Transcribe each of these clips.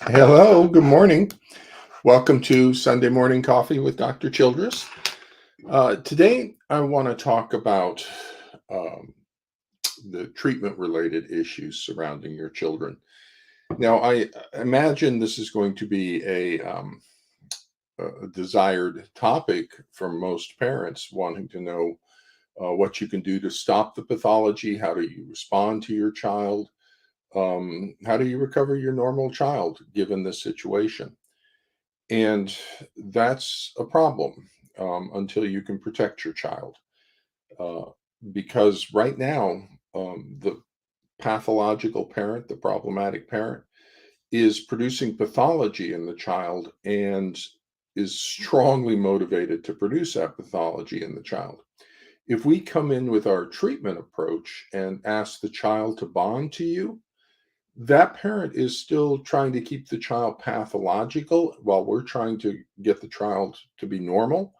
Hello, good morning. Welcome to Sunday Morning Coffee with Dr. Childress. Today, I want to talk about um, the treatment related issues surrounding your children. Now, I imagine this is going to be a desired topic for most parents wanting to know what you can do to stop the pathology. How do you respond to your child? How do you recover your normal child given this situation? And that's a problem until you can protect your child. Uh, because right now, the pathological parent, the problematic parent, is producing pathology in the child and is strongly motivated to produce that pathology in the child. If we come in with our treatment approach and ask the child to bond to you, that parent is still trying to keep the child pathological while we're trying to get the child to be normal.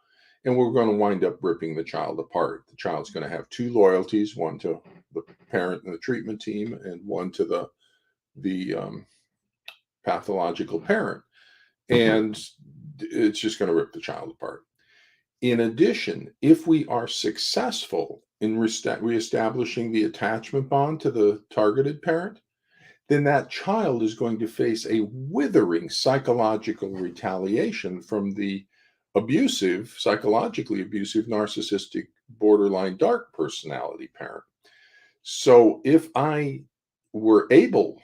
And we're going to wind up ripping the child apart. The child's going to have two loyalties, one to the parent and the treatment team, and one to the pathological parent. And it's just going to rip the child apart. In addition, if we are successful in reestablishing the attachment bond to the targeted parent, then that child is going to face a withering psychological retaliation from the abusive, psychologically abusive, narcissistic, borderline dark personality parent. So if I were able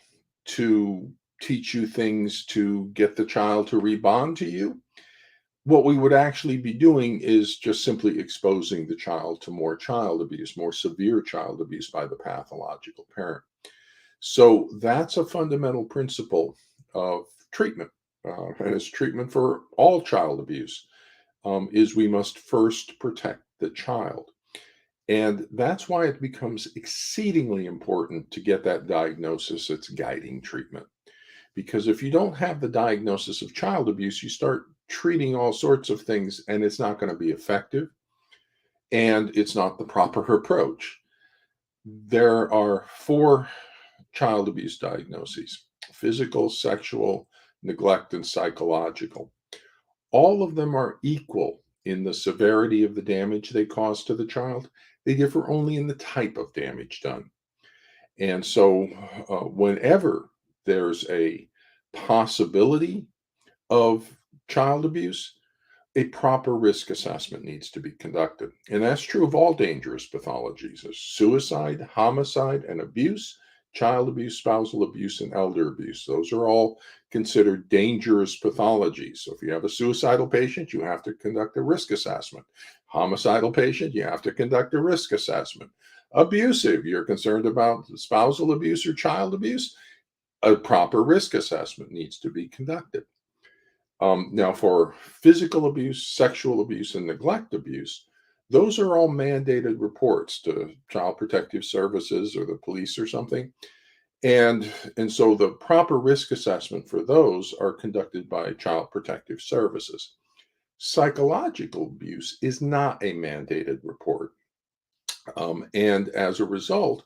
to teach you things to get the child to rebond to you, what we would actually be doing is just simply exposing the child to more child abuse, more severe child abuse by the pathological parent. So that's a fundamental principle of treatment, and it's treatment for all child abuse. Is we must first protect the child, and that's why it becomes exceedingly important to get that diagnosis that's guiding treatment. Because if you don't have the diagnosis of child abuse, you start treating all sorts of things, and it's not going to be effective, and it's not the proper approach. There are four child abuse diagnoses: physical, sexual, neglect, and psychological. All of them are equal in the severity of the damage they cause to the child. They differ only in the type of damage done. And so, whenever there's a possibility of child abuse, a proper risk assessment needs to be conducted. And that's true of all dangerous pathologies: as suicide, homicide, and abuse, child abuse, spousal abuse, and elder abuse. Those are all considered dangerous pathologies. So if you have a suicidal patient, you have to conduct a risk assessment. Homicidal patient, you have to conduct a risk assessment. Abusive, you're concerned about spousal abuse or child abuse, a proper risk assessment needs to be conducted. Now, for physical abuse, sexual abuse, and neglect abuse, those are all mandated reports to Child Protective Services or the police or something. And so the proper risk assessment for those are conducted by Child Protective Services. Psychological abuse is not a mandated report. And as a result,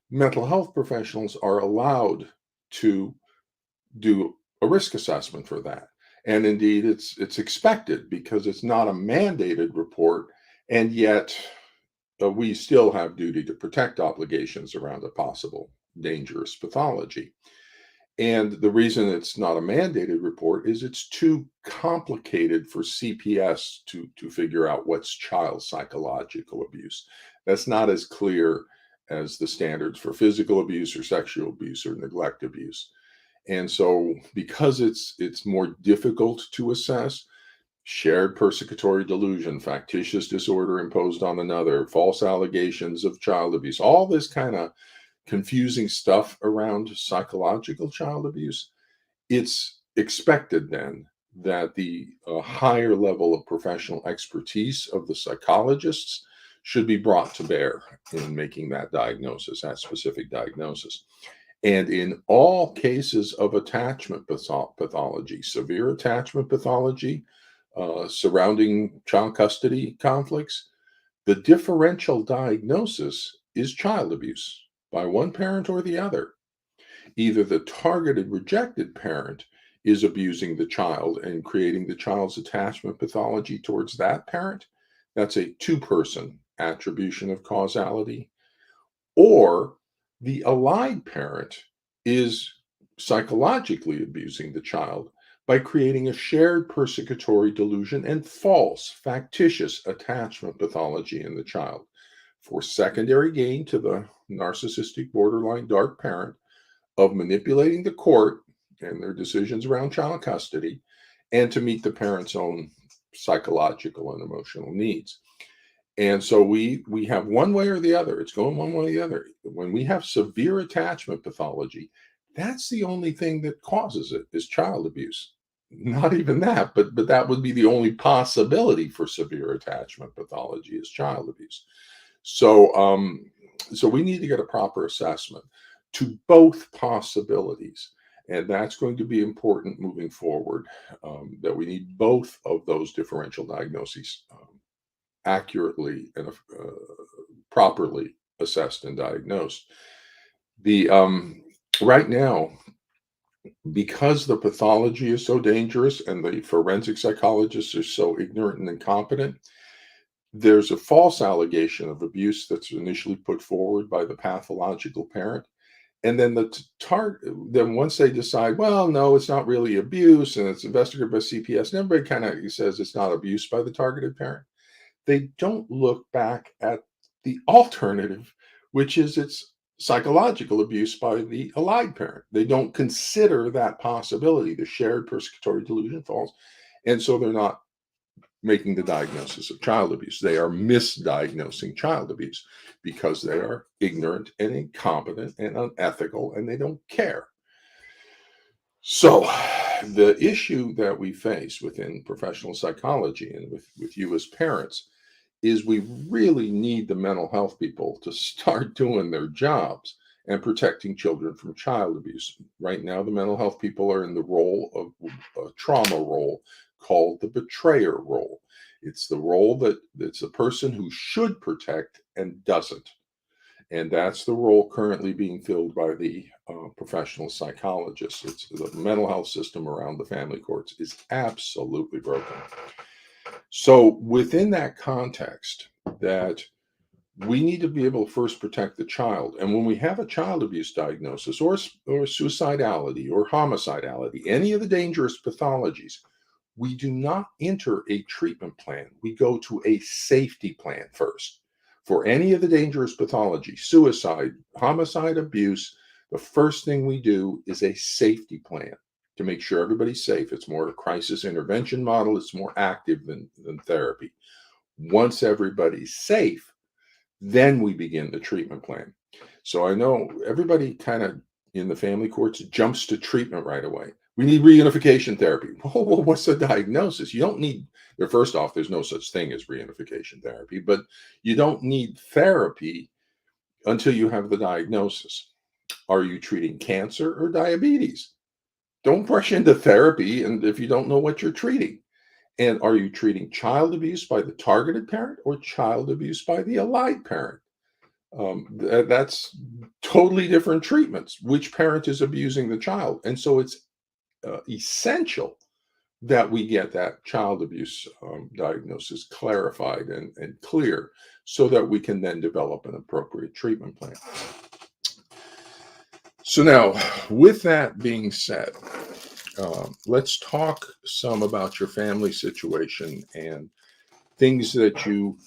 mental health professionals are allowed to do a risk assessment for that. And indeed, it's expected because it's not a mandated report, and yet we still have duty to protect obligations around a possible dangerous pathology. And the reason it's not a mandated report is it's too complicated for CPS to figure out what's child psychological abuse. That's not as clear as the standards for physical abuse or sexual abuse or neglect abuse. And so, because it's more difficult to assess, shared persecutory delusion, factitious disorder imposed on another, false allegations of child abuse, all this kind of confusing stuff around psychological child abuse, it's expected then that the higher level of professional expertise of the psychologists should be brought to bear in making that diagnosis, that specific diagnosis. And in all cases of attachment pathology, severe attachment pathology surrounding child custody conflicts, the differential diagnosis is child abuse by one parent or the other. Either the targeted rejected parent is abusing the child and creating the child's attachment pathology towards that parent, that's a two-person attribution of causality. Or the allied parent is psychologically abusing the child by creating a shared persecutory delusion and false, factitious attachment pathology in the child for secondary gain to the narcissistic borderline dark parent of manipulating the court and their decisions around child custody and to meet the parent's own psychological and emotional needs. And so we have one way or the other. It's going one way or the other. When we have severe attachment pathology, that's the only thing that causes it is child abuse. Not even that, but that would be the only possibility for severe attachment pathology is child abuse. So we need to get a proper assessment to both possibilities, and that's going to be important moving forward. That we need both of those differential diagnoses accurately and properly assessed and diagnosed. The right now, because the pathology is so dangerous and the forensic psychologists are so ignorant and incompetent, there's a false allegation of abuse that's initially put forward by the pathological parent. And then then once they decide, well, no, it's not really abuse and it's investigated by CPS, and everybody kind of says it's not abuse by the targeted parent, they don't look back at the alternative, which is it's psychological abuse by the allied parent. They don't consider that possibility. The shared persecutory delusion falls. And so they're not making the diagnosis of child abuse. They are misdiagnosing child abuse because they are ignorant and incompetent and unethical and they don't care. So, the issue that we face within professional psychology and with you as parents is we really need the mental health people to start doing their jobs and protecting children from child abuse. Right now, the mental health people are in the role of a trauma role called the betrayer role. It's the role that it's a person who should protect and doesn't. And that's the role currently being filled by the professional psychologists. It's the mental health system around the family courts is absolutely broken. So within that context, that we need to be able to first protect the child. And when we have a child abuse diagnosis or suicidality or homicidality, any of the dangerous pathologies, we do not enter a treatment plan. We go to a safety plan first. For any of the dangerous pathology, suicide, homicide, abuse, the first thing we do is a safety plan to make sure everybody's safe. It's more a crisis intervention model. It's more active than therapy. Once everybody's safe, then we begin the treatment plan. So I know everybody kind of in the family courts jumps to treatment right away. We need reunification therapy. Well, what's the diagnosis? You don't need, first off, there's no such thing as reunification therapy, but you don't need therapy until you have the diagnosis. Are you treating cancer or diabetes? Don't rush into therapy and if you don't know what you're treating. And are you treating child abuse by the targeted parent or child abuse by the allied parent? That's totally different treatments. Which parent is abusing the child? And so it's essential that we get that child abuse diagnosis clarified and clear so that we can then develop an appropriate treatment plan. So now, with that being said, let's talk some about your family situation and things that you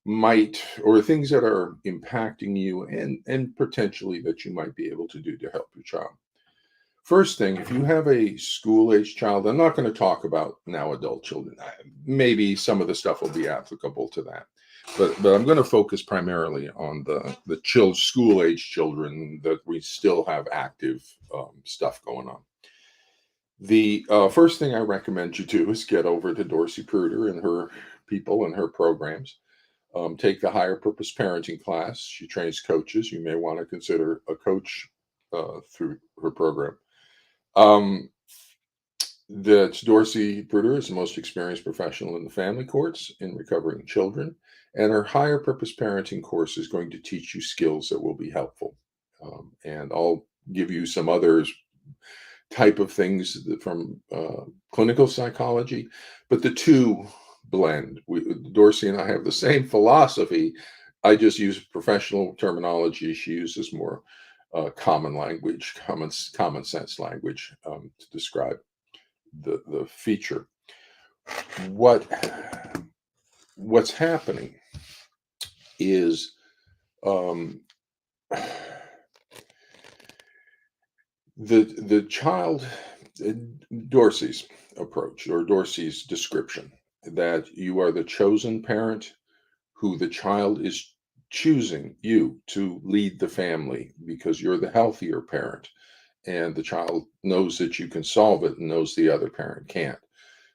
might, or things that are impacting you and potentially that you might be able to do to help your child. First thing, if you have a school-age child, I'm not going to talk about now adult children. Maybe some of the stuff will be applicable to that. But I'm going to focus primarily on the school-age children that we still have active stuff going on. The first thing I recommend you do is get over to Dorsey Pruder and her people and her programs. Take the Higher Purpose Parenting class. She trains coaches. You may want to consider a coach through her program. Dorsey Pruder is the most experienced professional in the family courts in recovering children, and her Higher Purpose Parenting course is going to teach you skills that will be helpful. And I'll give you some others type of things from clinical psychology, but the two blend. Dorsey and I have the same philosophy. I just use professional terminology. She uses more common language, common sense language to describe the feature. What's happening is um, the child, uh, Dorsey's approach or Dorsey's description that you are the chosen parent who the child is choosing you to lead the family because you're the healthier parent and the child knows that you can solve it and knows the other parent can't.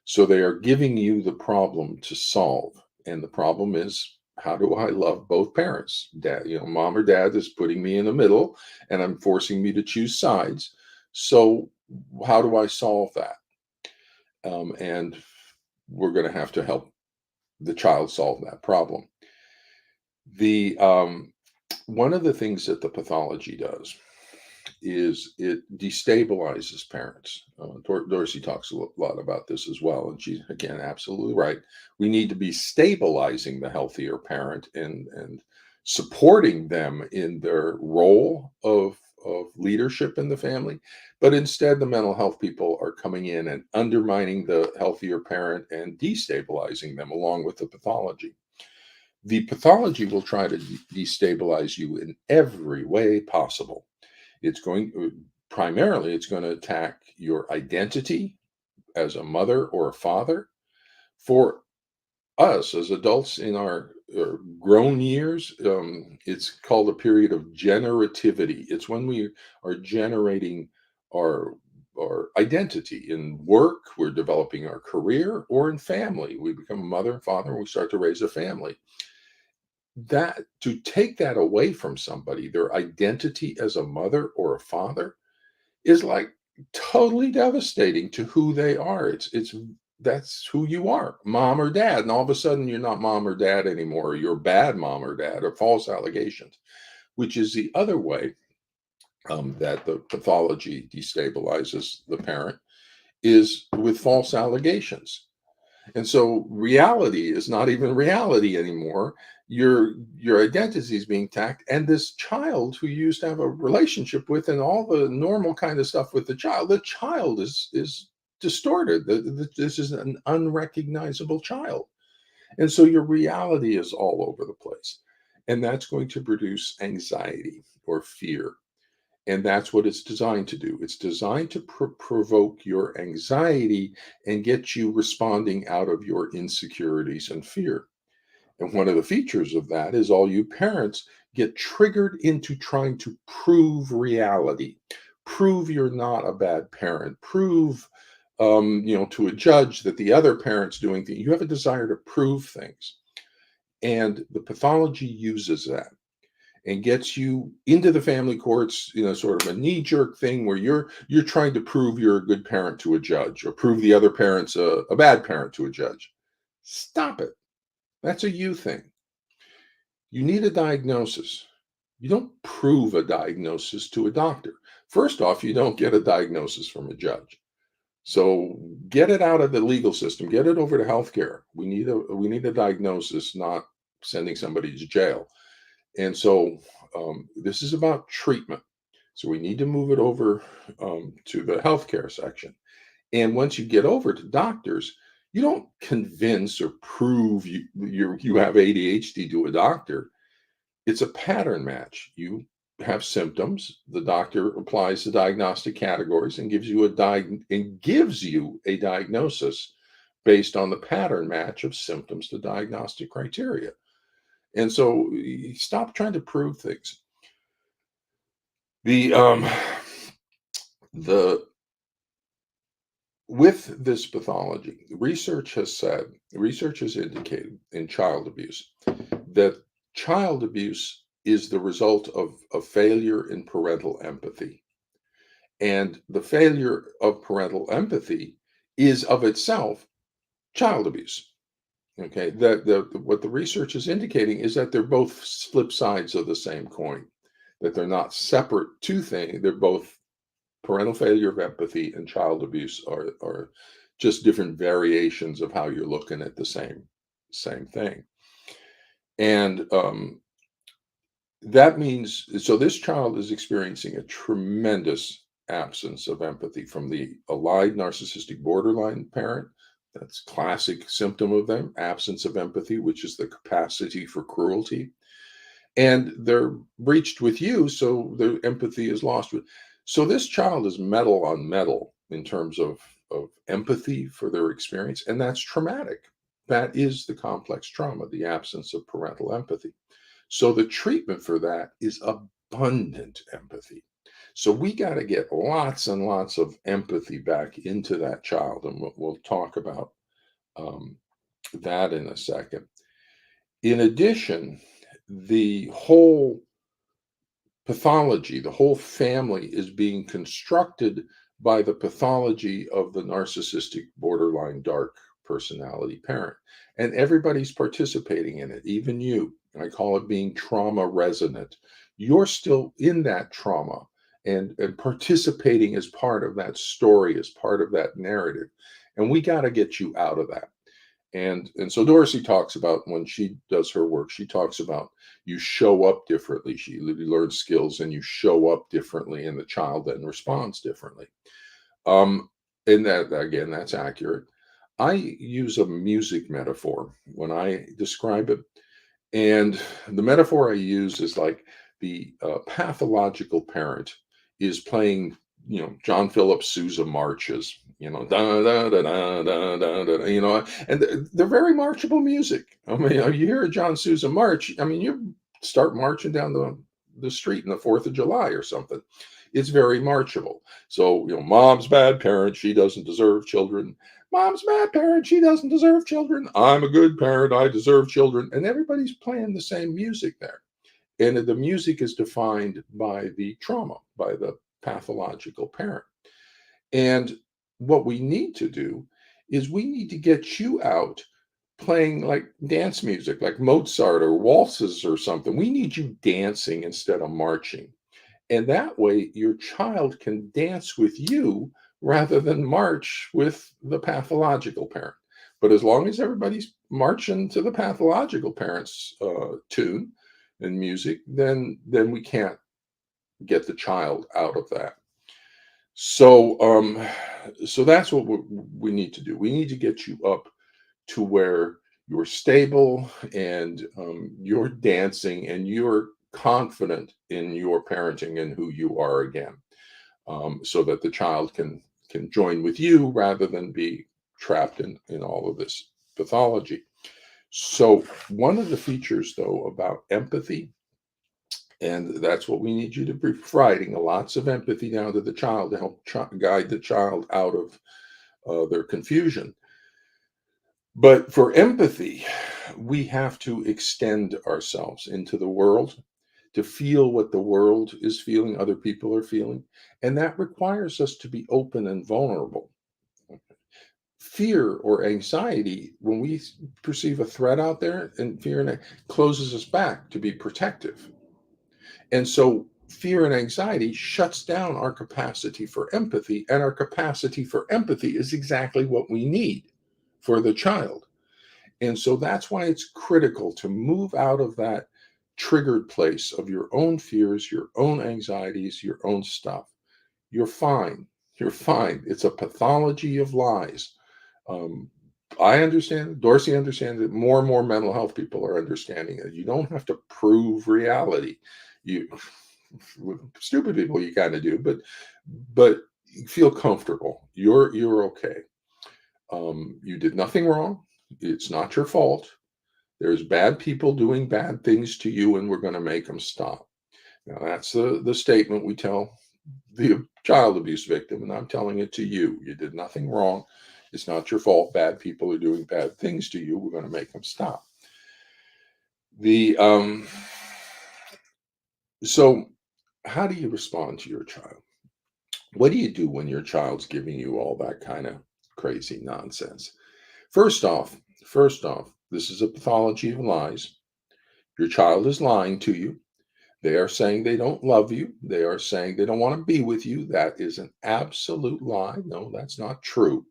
So they are giving you the problem to solve. And the problem is, how do I love both parents? Dad, mom or dad is putting me in the middle and I'm forcing me to choose sides. So how do I solve that? And we're going to have to help the child solve that problem. The One of the things that the pathology does is it destabilizes parents. Dorsey talks a lot about this as well, and she's again absolutely right. We need to be stabilizing the healthier parent and supporting them in their role of leadership in the family. But instead, the mental health people are coming in and undermining the healthier parent and destabilizing them along with the pathology. The pathology will try to destabilize you in every way possible. It's going Primarily, it's going to attack your identity as a mother or a father. For us as adults in our grown years, it's called a period of generativity. It's when we are generating our our identity in work, we're developing our career, or in family. We become a mother and father, and we start to raise a family. That to take that away from somebody, their identity as a mother or a father, is like totally devastating to who they are. It's That's who you are, mom or dad, and all of a sudden you're not mom or dad anymore. Or you're bad mom or dad, or false allegations, which is the other way that the pathology destabilizes the parent, is with false allegations. And so reality is not even reality anymore. Your identity is being attacked, and this child who you used to have a relationship with, and all the normal kind of stuff with the child is distorted. This is an unrecognizable child, and so your reality is all over the place, and that's going to produce anxiety or fear. And that's what it's designed to do. It's designed to provoke your anxiety and get you responding out of your insecurities and fear. And one of the features of that is all you parents get triggered into trying to prove reality, prove you're not a bad parent, prove, to a judge that the other parent's doing things. You have a desire to prove things. And the pathology uses that and gets you into the family courts, sort of a knee-jerk thing where you're trying to prove you're a good parent to a judge, or prove the other parent's a bad parent to a judge. Stop it. That's a you thing. You need a diagnosis. You don't prove a diagnosis to a doctor. First off, you don't get a diagnosis from a judge. So get it out of the legal system. Get it over to healthcare. We need a diagnosis, not sending somebody to jail. And so this is about treatment. So we need to move it over to the healthcare section. And once you get over to doctors, you don't convince or prove you have ADHD to a doctor. It's a pattern match. You have symptoms. The doctor applies the diagnostic categories and gives you a diagnosis based on the pattern match of symptoms to diagnostic criteria. And so stop trying to prove things. The the With this pathology, research has indicated in child abuse that child abuse is the result of a failure in parental empathy. And the failure of parental empathy is of itself child abuse. Okay, what the research is indicating is that they're both flip sides of the same coin, that they're not separate two things, they're both parental failure of empathy and child abuse are just different variations of how you're looking at the same thing. And that means so this child is experiencing a tremendous absence of empathy from the allied narcissistic borderline parent. That's classic symptom of them, absence of empathy, which is the capacity for cruelty. And they're breached with you, so their empathy is lost. So this child is metal on metal in terms of empathy for their experience, and that's traumatic. That is the complex trauma, the absence of parental empathy. So the treatment for that is abundant empathy. So we got to get lots and lots of empathy back into that child, and we'll talk about um, that in a second. In addition, the whole pathology, the whole family is being constructed by the pathology of the narcissistic borderline dark personality parent. And everybody's participating in it, even you. I call it being trauma resonant. You're still in that trauma and participating as part of that story, as part of that narrative. And we got to get you out of that. And so Dorsey talks about when she does her work, she talks about you show up differently. You learn skills and you show up differently, and the child then responds differently. Um, and that again, that's accurate. I use a music metaphor when I describe it, and the metaphor I use is like the pathological parent is playing, John Philip Sousa marches, da, da, da, da, da, da, da, and they're very marchable music. I mean, you hear a John Sousa march, I mean, you start marching down the street in the 4th of July or something. It's very marchable. So, mom's bad parent, she doesn't deserve children. Mom's bad parent, she doesn't deserve children. I'm a good parent, I deserve children. And everybody's playing the same music there. And the music is defined by the trauma, by the pathological parent. And what we need to do is we need to get you out playing like dance music, like Mozart or waltzes or something. We need you dancing instead of marching. And that way, your child can dance with you rather than march with the pathological parent. But as long as everybody's marching to the pathological parent's tune and music, then we can't get the child out of that. So that's what we need to do. We need to get you up to where you're stable and you're dancing and you're confident in your parenting and who you are again, so that the child can join with you rather than be trapped in all of this pathology. So one of the features, though, about empathy, and that's what we need you to be providing lots of empathy down to the child to help guide the child out of their confusion. But for empathy, we have to extend ourselves into the world to feel what the world is feeling, other people are feeling. And that requires us to be open and vulnerable. Fear or anxiety, when we perceive a threat out there, and fear and closes us back to be protective. And so fear and anxiety shuts down our capacity for empathy, and our capacity for empathy is exactly what we need for the child. And so that's why it's critical to move out of that triggered place of your own fears, your own anxieties, your own stuff. You're fine. You're fine. It's a pathology of lies. Um, I understand it. Dorsey understands it. More and more mental health people are understanding it. You don't have to prove reality. You, with stupid people, you kind of do, but feel comfortable. You're okay. You did nothing wrong. It's not your fault. There's bad people doing bad things to you, and we're going to make them stop. Now, that's the statement we tell the child abuse victim, and I'm telling it to you. You did nothing wrong. It's not your fault. Bad people are doing bad things to you. We're going to make them stop. So how do you respond to your child? What do you do when your child's giving you all that kind of crazy nonsense? First off, this is a pathology of lies. Your child is lying to you. They are saying they don't love you. They are saying they don't want to be with you. That is an absolute lie. No, that's not true.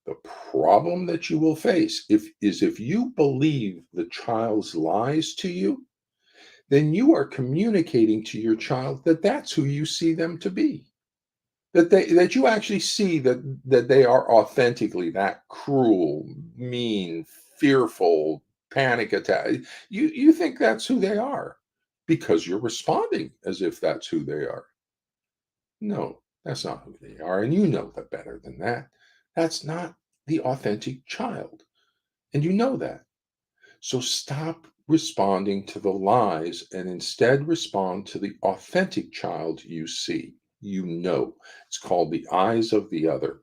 The problem that you will face if you believe the child's lies to you, then you are communicating to your child that that's who you see them to be. That you actually see that they are authentically that cruel, mean, fearful, panic attack. You think that's who they are because you're responding as if that's who they are. No, that's not who they are, and you know that better than that. That's not the authentic child, and you know that. So stop responding to the lies and instead respond to the authentic child you see. You know. It's called the eyes of the other.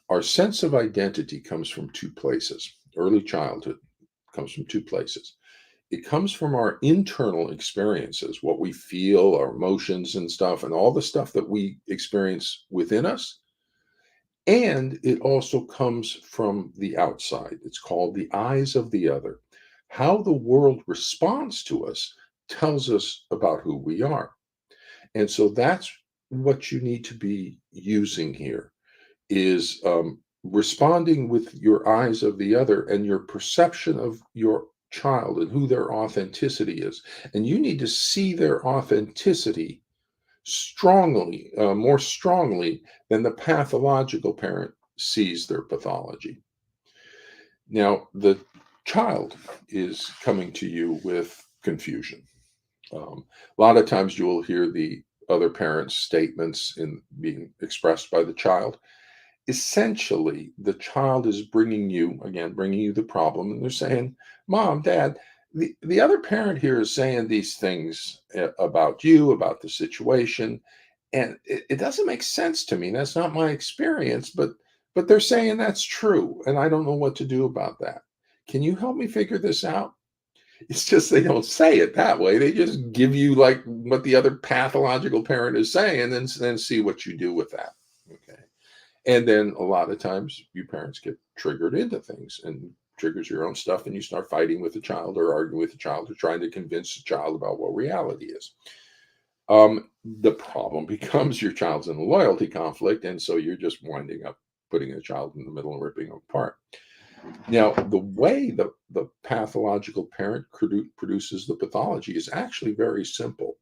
Our sense of identity comes from two places. Early childhood comes from two places. It comes from our internal experiences, what we feel, our emotions and stuff, and all the stuff that we experience within us. And it also comes from the outside. It's called the eyes of the other. How the world responds to us tells us about who we are. And so that's what you need to be using here is responding with your eyes of the other and your perception of your child and who their authenticity is. And you need to see their authenticity strongly, more strongly than the pathological parent sees their pathology. Now, the child is coming to you with confusion. A lot of times you will hear the other parent's statements in being expressed by the child. Essentially, the child is bringing you the problem, and they're saying, Mom, Dad, the other parent here is saying these things about you, about the situation, and it doesn't make sense to me. That's not my experience, but they're saying that's true, and I don't know what to do about that. Can you help me figure this out? It's just they don't say it that way. They just give you like what the other pathological parent is saying, and then see what you do with that. Okay. And then a lot of times you parents get triggered into things and triggers your own stuff, and you start fighting with the child or arguing with the child or trying to convince the child about what reality is. The problem becomes your child's in a loyalty conflict, and so you're just winding up putting the child in the middle and ripping them apart. Now, the way the pathological parent produces the pathology is actually very simple.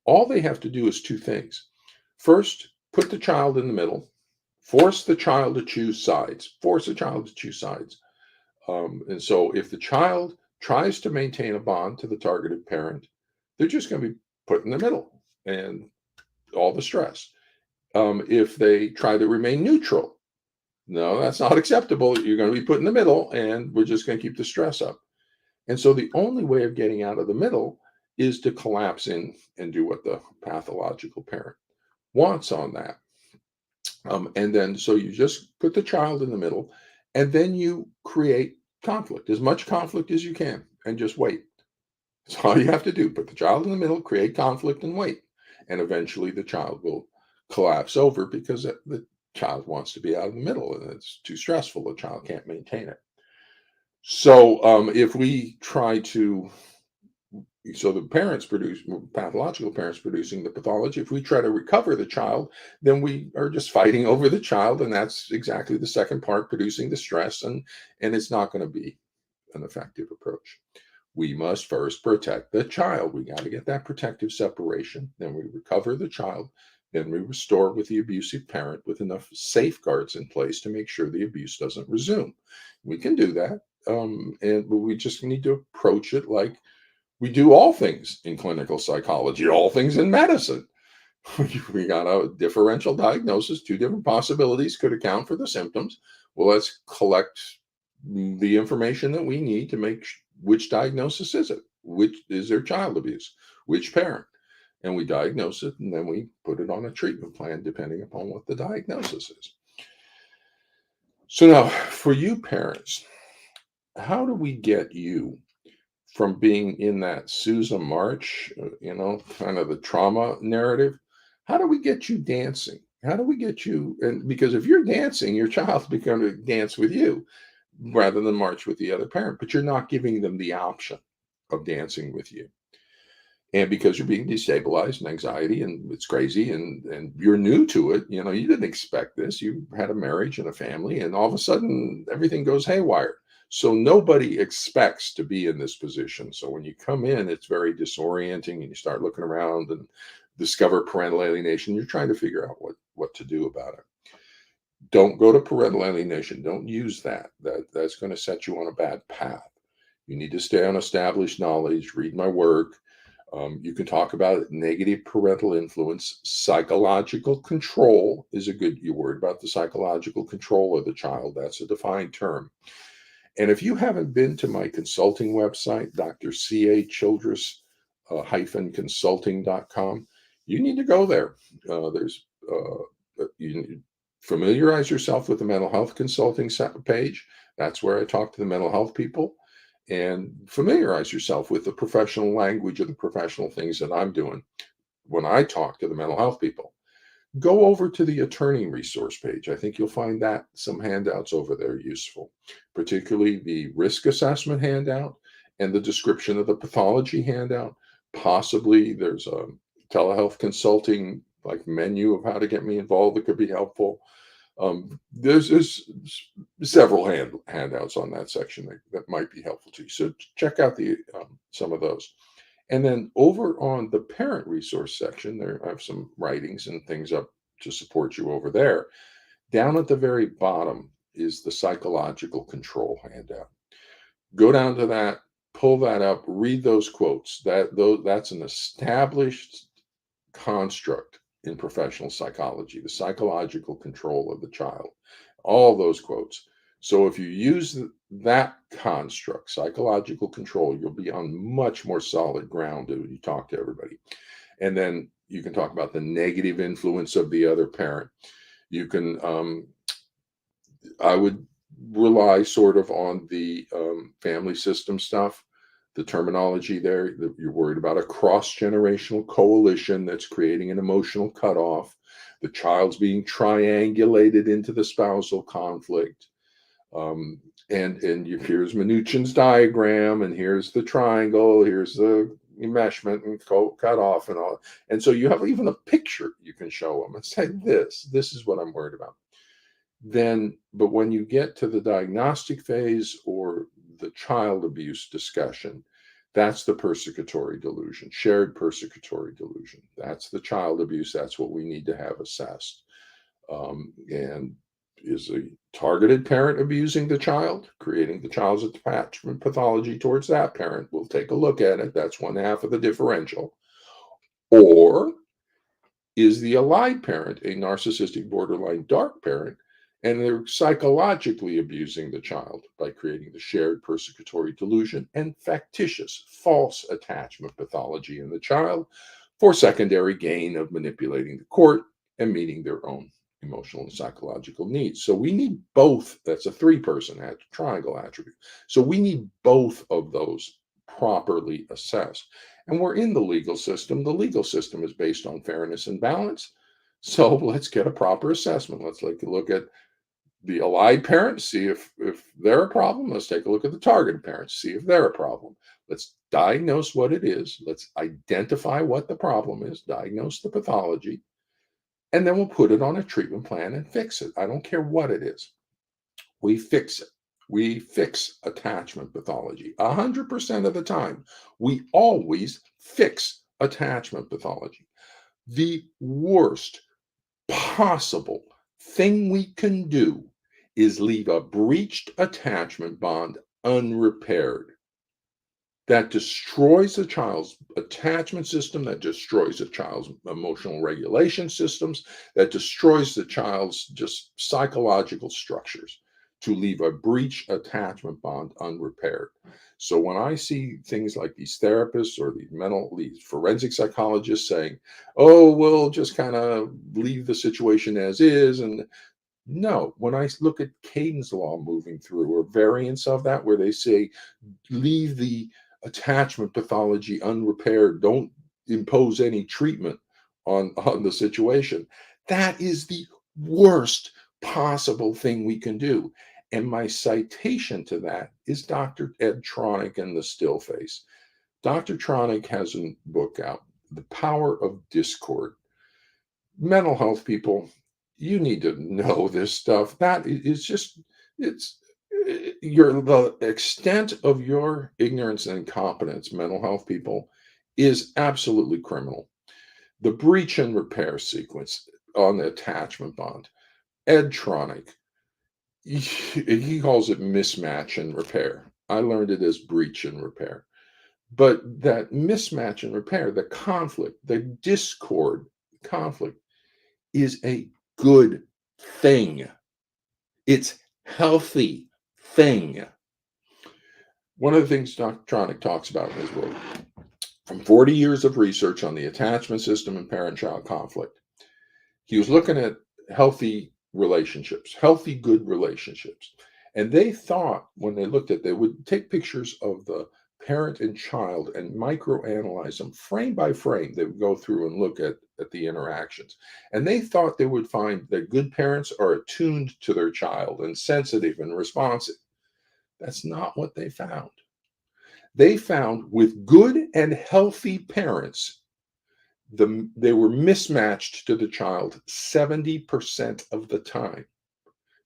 All they have to do is two things. First, put the child in the middle, force the child to choose sides, force the child to choose sides. And so if the child tries to maintain a bond to the targeted parent, they're just going to be put in the middle and all the stress. If they try to remain neutral, no, that's not acceptable. You're going to be put in the middle, and we're just going to keep the stress up. And so the only way of getting out of the middle is to collapse in and do what the pathological parent wants on that. And then so you just put the child in the middle, and then you create conflict, as much conflict as you can, and just wait. That's all you have to do. Put the child in the middle, create conflict, and wait. And eventually the child will collapse over because the child wants to be out of the middle and it's too stressful. The child can't maintain it. So if we try to, so the parents produce pathological parents producing the pathology. If we try to recover the child, then we are just fighting over the child, and that's exactly the second part, producing the stress, and it's not going to be an effective approach. We must first protect the child. We got to get that protective separation. Then we recover the child. Then we restore with the abusive parent with enough safeguards in place to make sure the abuse doesn't resume. We can do that. And we just need to approach it like we do all things in clinical psychology, all things in medicine. We got a differential diagnosis, two different possibilities could account for the symptoms. Well, let's collect the information that we need to make which diagnosis is it, which is there child abuse, which parent, and we diagnose it, and then we put it on a treatment plan depending upon what the diagnosis is. So now, for you parents, how do we get you from being in that Sousa March, kind of the trauma narrative? How do we get you dancing? How do we get you? And because if you're dancing, your child's going to dance with you rather than march with the other parent, but you're not giving them the option of dancing with you. And because you're being destabilized and anxiety and it's crazy and you're new to it, you didn't expect this. You had a marriage and a family, and all of a sudden everything goes haywire. So nobody expects to be in this position. So when you come in, it's very disorienting and you start looking around and discover parental alienation. You're trying to figure out what to do about it. Don't go to parental alienation. Don't use that. That's going to set you on a bad path. You need to stay on established knowledge, read my work. You can talk about negative parental influence. Psychological control is a good, you're worried about the psychological control of the child. That's a defined term. And if you haven't been to my consulting website, Dr. C.A. Childress consulting.com, you need to go there. You familiarize yourself with the mental health consulting page. That's where I talk to the mental health people, and familiarize yourself with the professional language of the professional things that I'm doing when I talk to the mental health people. Go over to the attorney resource page. I think you'll find that some handouts over there useful, particularly the risk assessment handout and the description of the pathology handout. Possibly there's a telehealth consulting like menu of how to get me involved that could be helpful. There's several handouts on that section that might be helpful to you. So check out the some of those. And then over on the parent resource section, there I have some writings and things up to support you over there. Down at the very bottom is the psychological control handout. Go down to that, pull that up, read those quotes. That's an established construct in professional psychology, the psychological control of the child. All those quotes. So if you use that construct, psychological control, you'll be on much more solid ground when you talk to everybody. And then you can talk about the negative influence of the other parent. You can, I would rely sort of on the family system stuff, the terminology there. You're worried about a cross-generational coalition that's creating an emotional cutoff. The child's being triangulated into the spousal conflict. Here's Minuchin's diagram, and here's the triangle, here's the enmeshment and cut off and all. And so you have even a picture you can show them and say, this is what I'm worried about. But when you get to the diagnostic phase or the child abuse discussion, that's the persecutory delusion, shared persecutory delusion. That's the child abuse. That's what we need to have assessed. And is a targeted parent abusing the child, creating the child's attachment pathology towards that parent? We'll take a look at it. That's one half of the differential. Or is the allied parent a narcissistic borderline dark parent, and they're psychologically abusing the child by creating the shared persecutory delusion and factitious false attachment pathology in the child for secondary gain of manipulating the court and meeting their own emotional and psychological needs. So we need both. That's a three-person triangle attribute. So we need both of those properly assessed. And we're in the legal system. The legal system is based on fairness and balance. So let's get a proper assessment. Let's look at the allied parents, see if they're a problem. Let's take a look at the targeted parents, see if they're a problem. Let's diagnose what it is. Let's identify what the problem is, diagnose the pathology, and then we'll put it on a treatment plan and fix it. I don't care what it is. We fix it. We fix attachment pathology. 100% of the time, we always fix attachment pathology. The worst possible thing we can do is leave a breached attachment bond unrepaired. That destroys the child's attachment system, that destroys the child's emotional regulation systems, that destroys the child's just psychological structures to leave a breached attachment bond unrepaired. So when I see things like these therapists or these forensic psychologists saying, oh, we'll just kind of leave the situation as is, and no, when I look at Caden's law moving through or variants of that, where they say, leave the attachment pathology unrepaired, don't impose any treatment on the situation, that is the worst possible thing we can do. And my citation to that is Dr. Ed Tronick and the still face. Dr. Tronick has a book out, The Power of Discord. Mental health people, you need to know this stuff. That is just, it's the extent of your ignorance and incompetence, mental health people, is absolutely criminal. The breach and repair sequence on the attachment bond. Ed Tronick, he calls it mismatch and repair. I learned it as breach and repair. But that mismatch and repair, the conflict, the discord, conflict is a good thing. It's healthy thing. One of the things Dr. Tronick talks about in his book, from 40 years of research on the attachment system and parent-child conflict, he was looking at healthy relationships, healthy, good relationships. And they thought when they looked at, they would take pictures of the parent and child and microanalyze them frame by frame. They would go through and look at the interactions. And they thought they would find that good parents are attuned to their child and sensitive and responsive. That's not what they found. They found with good and healthy parents, they were mismatched to the child 70% of the time.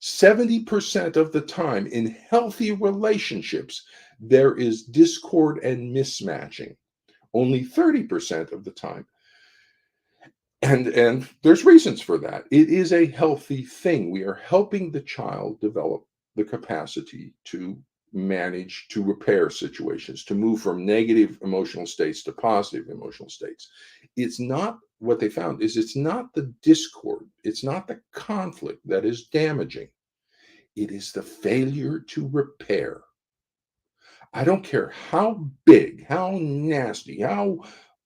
70% of the time in healthy relationships, there is discord and mismatching. Only 30% of the time. And there's reasons for that. It is a healthy thing. We are helping the child develop the capacity to manage, to repair situations, to move from negative emotional states to positive emotional states. It's not, what they found is, it's not the discord, it's not the conflict that is damaging. It is the failure to repair. I don't care how big, how nasty, how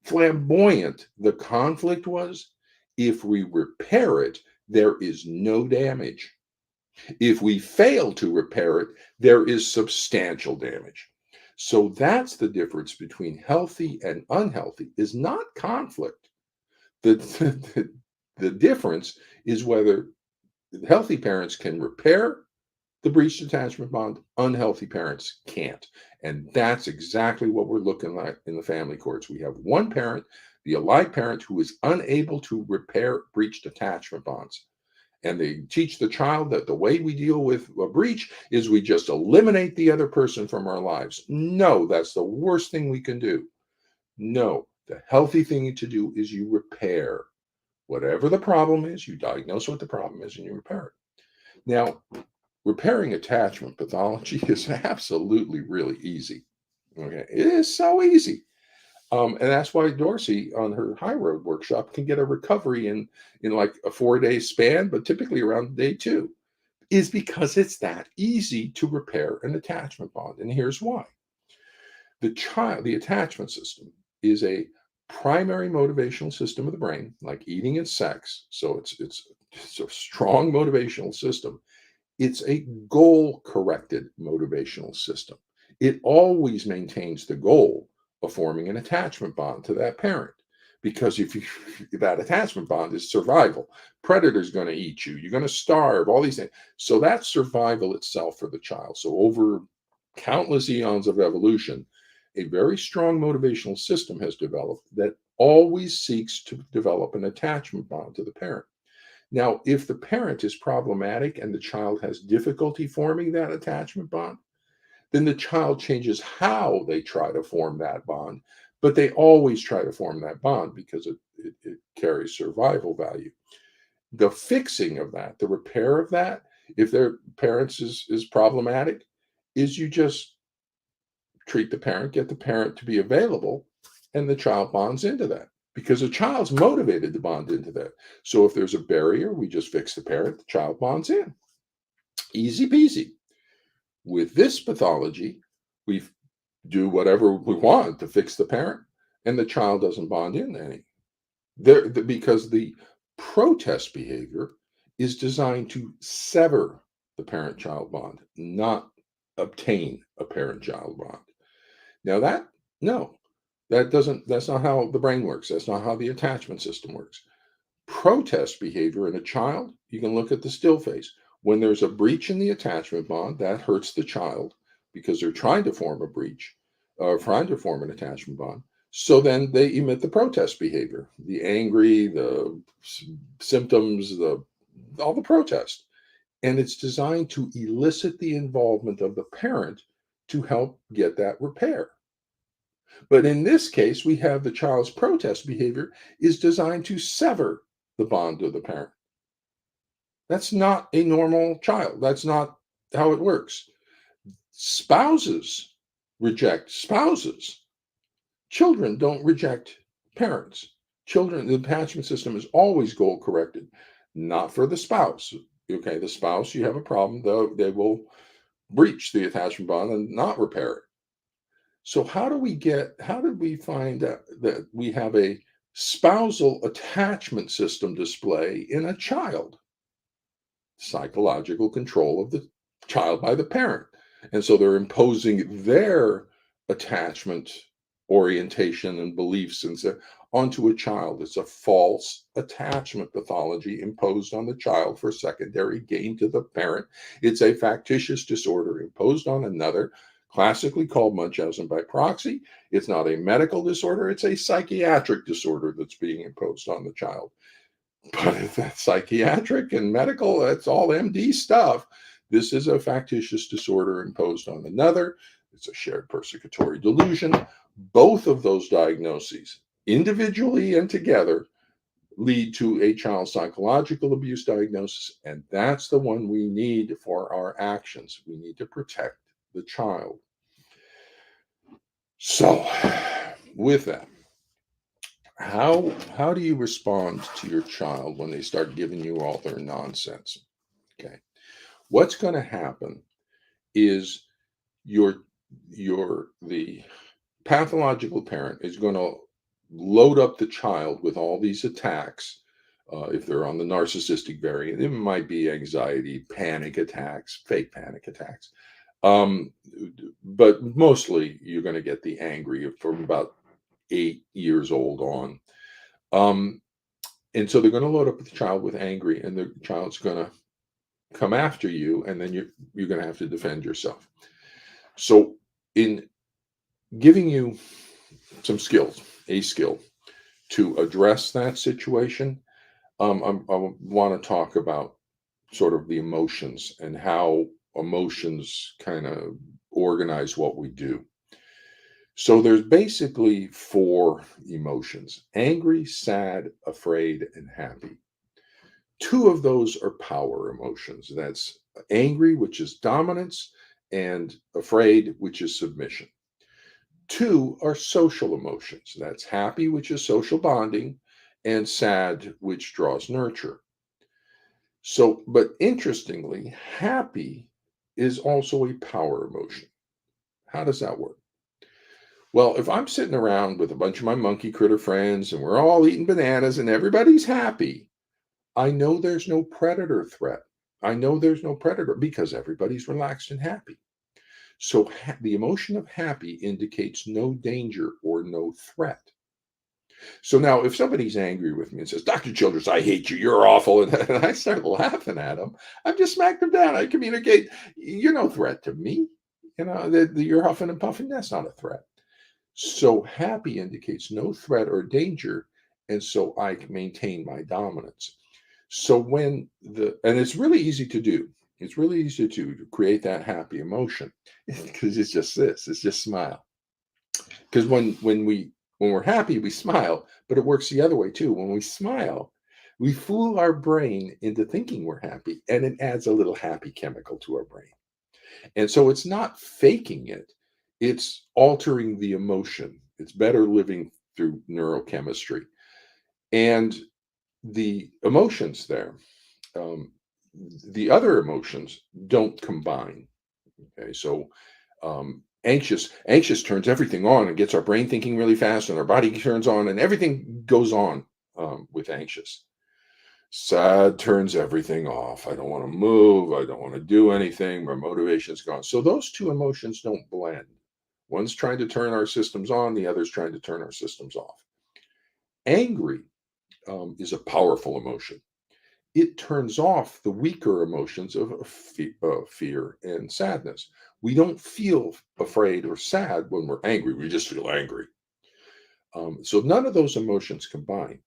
flamboyant the conflict was. If we repair it, there is no damage. If we fail to repair it, there is substantial damage. So that's the difference between healthy and unhealthy, is not conflict. The difference is whether healthy parents can repair the breached attachment bond, unhealthy parents can't. And that's exactly what we're looking at in the family courts. We have one parent, the alive parent, who is unable to repair breached attachment bonds. And they teach the child that the way we deal with a breach is we just eliminate the other person from our lives. No, that's the worst thing we can do. No, the healthy thing to do is you repair. Whatever the problem is, you diagnose what the problem is and you repair it. Now, repairing attachment pathology is absolutely really easy. Okay, it is so easy. And that's why Dorsey on her High Road workshop can get a recovery in like a 4-day span, but typically around day 2, is because it's that easy to repair an attachment bond. And here's why. The attachment system is a primary motivational system of the brain, like eating and sex. So it's a strong motivational system. It's a goal-corrected motivational system. It always maintains the goal of forming an attachment bond to that parent. Because if that attachment bond is survival, predator's going to eat you, you're going to starve, all these things. So that's survival itself for the child. So over countless eons of evolution, a very strong motivational system has developed that always seeks to develop an attachment bond to the parent. Now, if the parent is problematic and the child has difficulty forming that attachment bond, then the child changes how they try to form that bond, but they always try to form that bond because it carries survival value. The fixing of that, the repair of that, if their parents is problematic, is you just treat the parent, get the parent to be available, and the child bonds into that. Because the child's motivated to bond into that. So if there's a barrier, we just fix the parent, the child bonds in. Easy peasy. With this pathology, we do whatever we want to fix the parent, and the child doesn't bond in any. Because the protest behavior is designed to sever the parent-child bond, not obtain a parent-child bond. Now that's not how the brain works. That's not how the attachment system works. Protest behavior in a child, you can look at the still face. When there's a breach in the attachment bond, that hurts the child because they're trying to form a breach. trying to form an attachment bond. So then they emit the protest behavior, the angry, the symptoms, the all the protest. And it's designed to elicit the involvement of the parent to help get that repair. But in this case, we have the child's protest behavior is designed to sever the bond of the parent. That's not a normal child. That's not how it works. Spouses reject spouses. Children don't reject parents. Children, the attachment system is always goal corrected, not for the spouse. Okay, the spouse, you have a problem, though they will breach the attachment bond and not repair it. So how did we find out that we have a spousal attachment system display in a child? Psychological control of the child by the parent. And so they're imposing their attachment orientation and beliefs onto a child. It's a false attachment pathology imposed on the child for secondary gain to the parent. It's a factitious disorder imposed on another, classically called Munchausen by proxy. It's not a medical disorder, it's a psychiatric disorder that's being imposed on the child. But if that's psychiatric and medical, that's all MD stuff. This is a factitious disorder imposed on another. It's a shared persecutory delusion. Both of those diagnoses, individually and together, lead to a child psychological abuse diagnosis. And that's the one we need for our actions. We need to protect the child. So, with that, how do you respond to your child when they start giving you all their nonsense? Okay. What's going to happen is the pathological parent is going to load up the child with all these attacks. If they're on the narcissistic variant, it might be anxiety, panic attacks, fake panic attacks. But mostly you're going to get the angry from about 8 years old on. And so they're going to load up the child with angry, and the child's going to come after you, and then you're going to have to defend yourself. So in giving you some skills, a skill to address that situation, I want to talk about sort of the emotions and how emotions kind of organize what we do. So there's basically 4 emotions: angry, sad, afraid, and happy. 2 of those are power emotions. That's angry, which is dominance, and afraid, which is submission. 2 are social emotions. That's happy, which is social bonding, and sad, which draws nurture. So, but interestingly, happy is also a power emotion. How does that work? Well, if I'm sitting around with a bunch of my monkey critter friends and we're all eating bananas and everybody's happy, I know there's no predator threat. I know there's no predator because everybody's relaxed and happy. So the emotion of happy indicates no danger or no threat. So now, if somebody's angry with me and says, "Dr. Childress, I hate you, you're awful," and I start laughing at them, I've just smacked them down. I communicate, "You're no threat to me. You're huffing and puffing. That's not a threat." So happy indicates no threat or danger, and so I can maintain my dominance. So and it's really easy to do. It's really easy to create that happy emotion because it's just this. It's just smile. Because when we're happy, we smile, but it works the other way too. When we smile, we fool our brain into thinking we're happy, and it adds a little happy chemical to our brain. And so it's not faking it, it's altering the emotion. It's better living through neurochemistry. And the emotions there, um, the other emotions don't combine. Okay, so anxious turns everything on and gets our brain thinking really fast, and our body turns on, and everything goes on with anxious. Sad turns everything off. I don't want to move. I don't want to do anything. My motivation's gone. So those 2 emotions don't blend. One's trying to turn our systems on, the other's trying to turn our systems off. Angry is a powerful emotion. it turns off the weaker emotions of fear and sadness. We don't feel afraid or sad when we're angry. We just feel angry. So none of those emotions combine.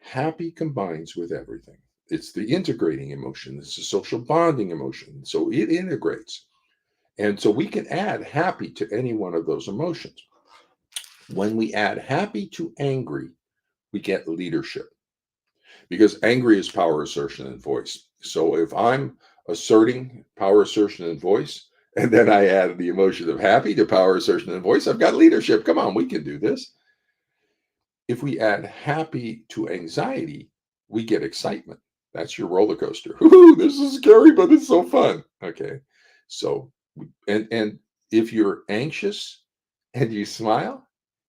Happy combines with everything. It's the integrating emotion. It's the social bonding emotion. So it integrates. And so we can add happy to any one of those emotions. When we add happy to angry, we get leadership, because angry is power assertion and voice. So if I'm asserting power assertion and voice, and then I add the emotion of happy to power assertion and voice, I've got leadership. Come on, we can do this. If we add happy to anxiety, we get excitement. That's your roller coaster. Ooh, this is scary, but it's so fun. Okay. So, and if you're anxious and you smile,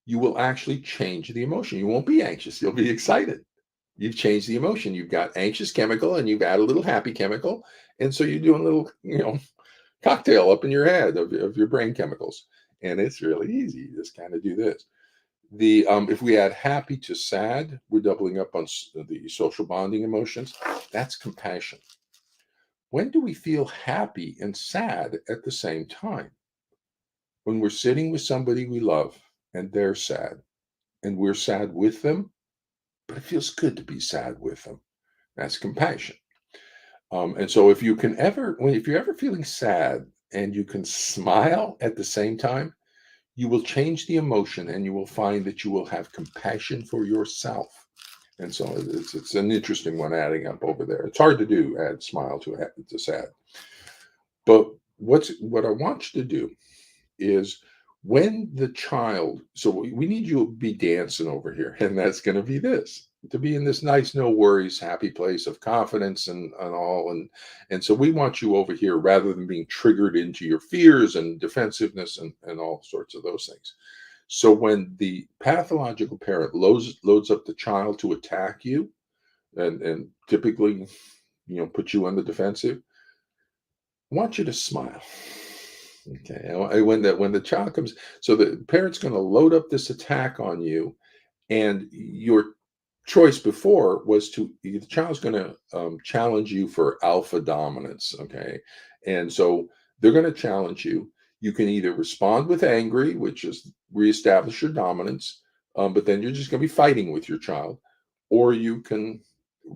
you will actually change the emotion. You won't be anxious. You'll be excited. You've changed the emotion. You've got anxious chemical and you've added a little happy chemical. And so you're doing a little, cocktail up in your head of your brain chemicals. And it's really easy. You just kind of do this. If we add happy to sad, we're doubling up on the social bonding emotions. That's compassion. When do we feel happy and sad at the same time? When we're sitting with somebody we love and they're sad, and we're sad with them, but it feels good to be sad with them. That's compassion. And so if you're ever feeling sad and you can smile at the same time, you will change the emotion and you will find that you will have compassion for yourself. And so it's an interesting one adding up over there. It's hard to do, add smile to sad. But what I want you to do is, when the child, so we need you to be dancing over here, and that's going to be this, to be in this nice, no worries, happy place of confidence and all. And so we want you over here rather than being triggered into your fears and defensiveness and all sorts of those things. So when the pathological parent loads up the child to attack you and typically, put you on the defensive, I want you to smile. Okay. When the child comes, so the parent's going to load up this attack on you, and your choice before was the child's going to challenge you for alpha dominance. Okay, and so they're going to challenge you. You can either respond with angry, which is reestablish your dominance, but then you're just going to be fighting with your child, or you can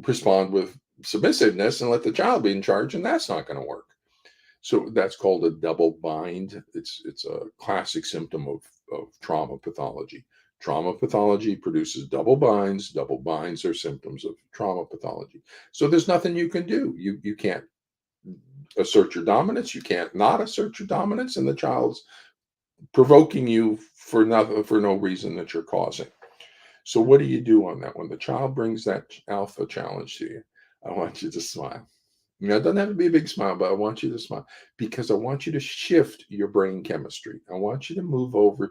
respond with submissiveness and let the child be in charge, and that's not going to work. So that's called a double bind. It's a classic symptom of trauma pathology. Trauma pathology produces double binds. Double binds are symptoms of trauma pathology. So there's nothing you can do. You can't assert your dominance. You can't not assert your dominance, and the child's provoking you for no reason that you're causing. So what do you do on that? When the child brings that alpha challenge to you, I want you to smile. It doesn't have to be a big smile, but I want you to smile, because I want you to shift your brain chemistry. I want you to move over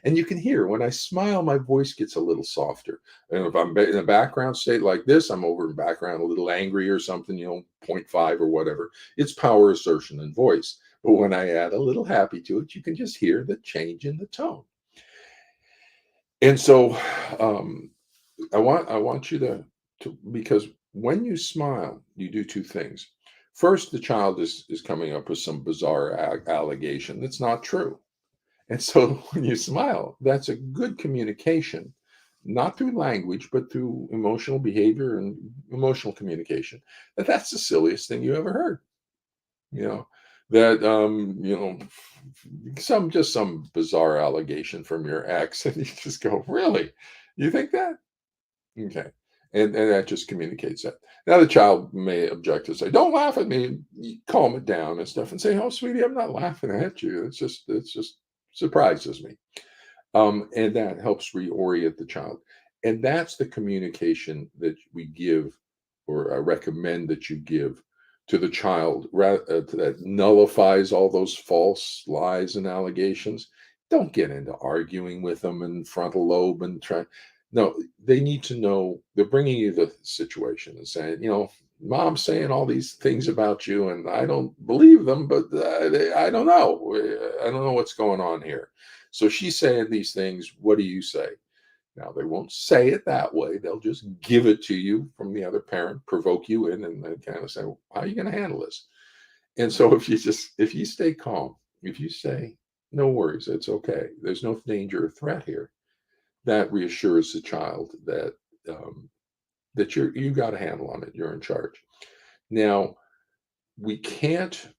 and you can hear when I smile, my voice gets a little softer. And if I'm in a background state like this, I'm over in background a little angry or something, 0.5 or whatever. It's power assertion and voice. But when I add a little happy to it, you can just hear the change in the tone. And so I want you to, because when you smile, you do two things. First, the child is coming up with some bizarre allegation that's not true. And so when you smile, that's a good communication, not through language, but through emotional behavior and emotional communication. That's the silliest thing you ever heard. You know, that some bizarre allegation from your ex, and you just go, really? You think that? Okay. And that just communicates that. Now the child may object and say, "Don't laugh at me." You calm it down and stuff, and say, "Oh, sweetie, I'm not laughing at you. It's just surprises me." And that helps reorient the child. And that's the communication that we give, or I recommend that you give to the child, that nullifies all those false lies and allegations. Don't get into arguing with them in frontal lobe and try. No, they need to know they're bringing you the situation and saying, Mom's saying all these things about you, and I don't believe them, but I don't know. I don't know what's going on here. So she's saying these things. What do you say? Now, they won't say it that way. They'll just give it to you from the other parent, provoke you in, and then kind of say, well, how are you going to handle this? And so if you stay calm, if you say, no worries, it's okay, there's no danger or threat here, that reassures the child that that you got a handle on it, you're in charge. Now, we can't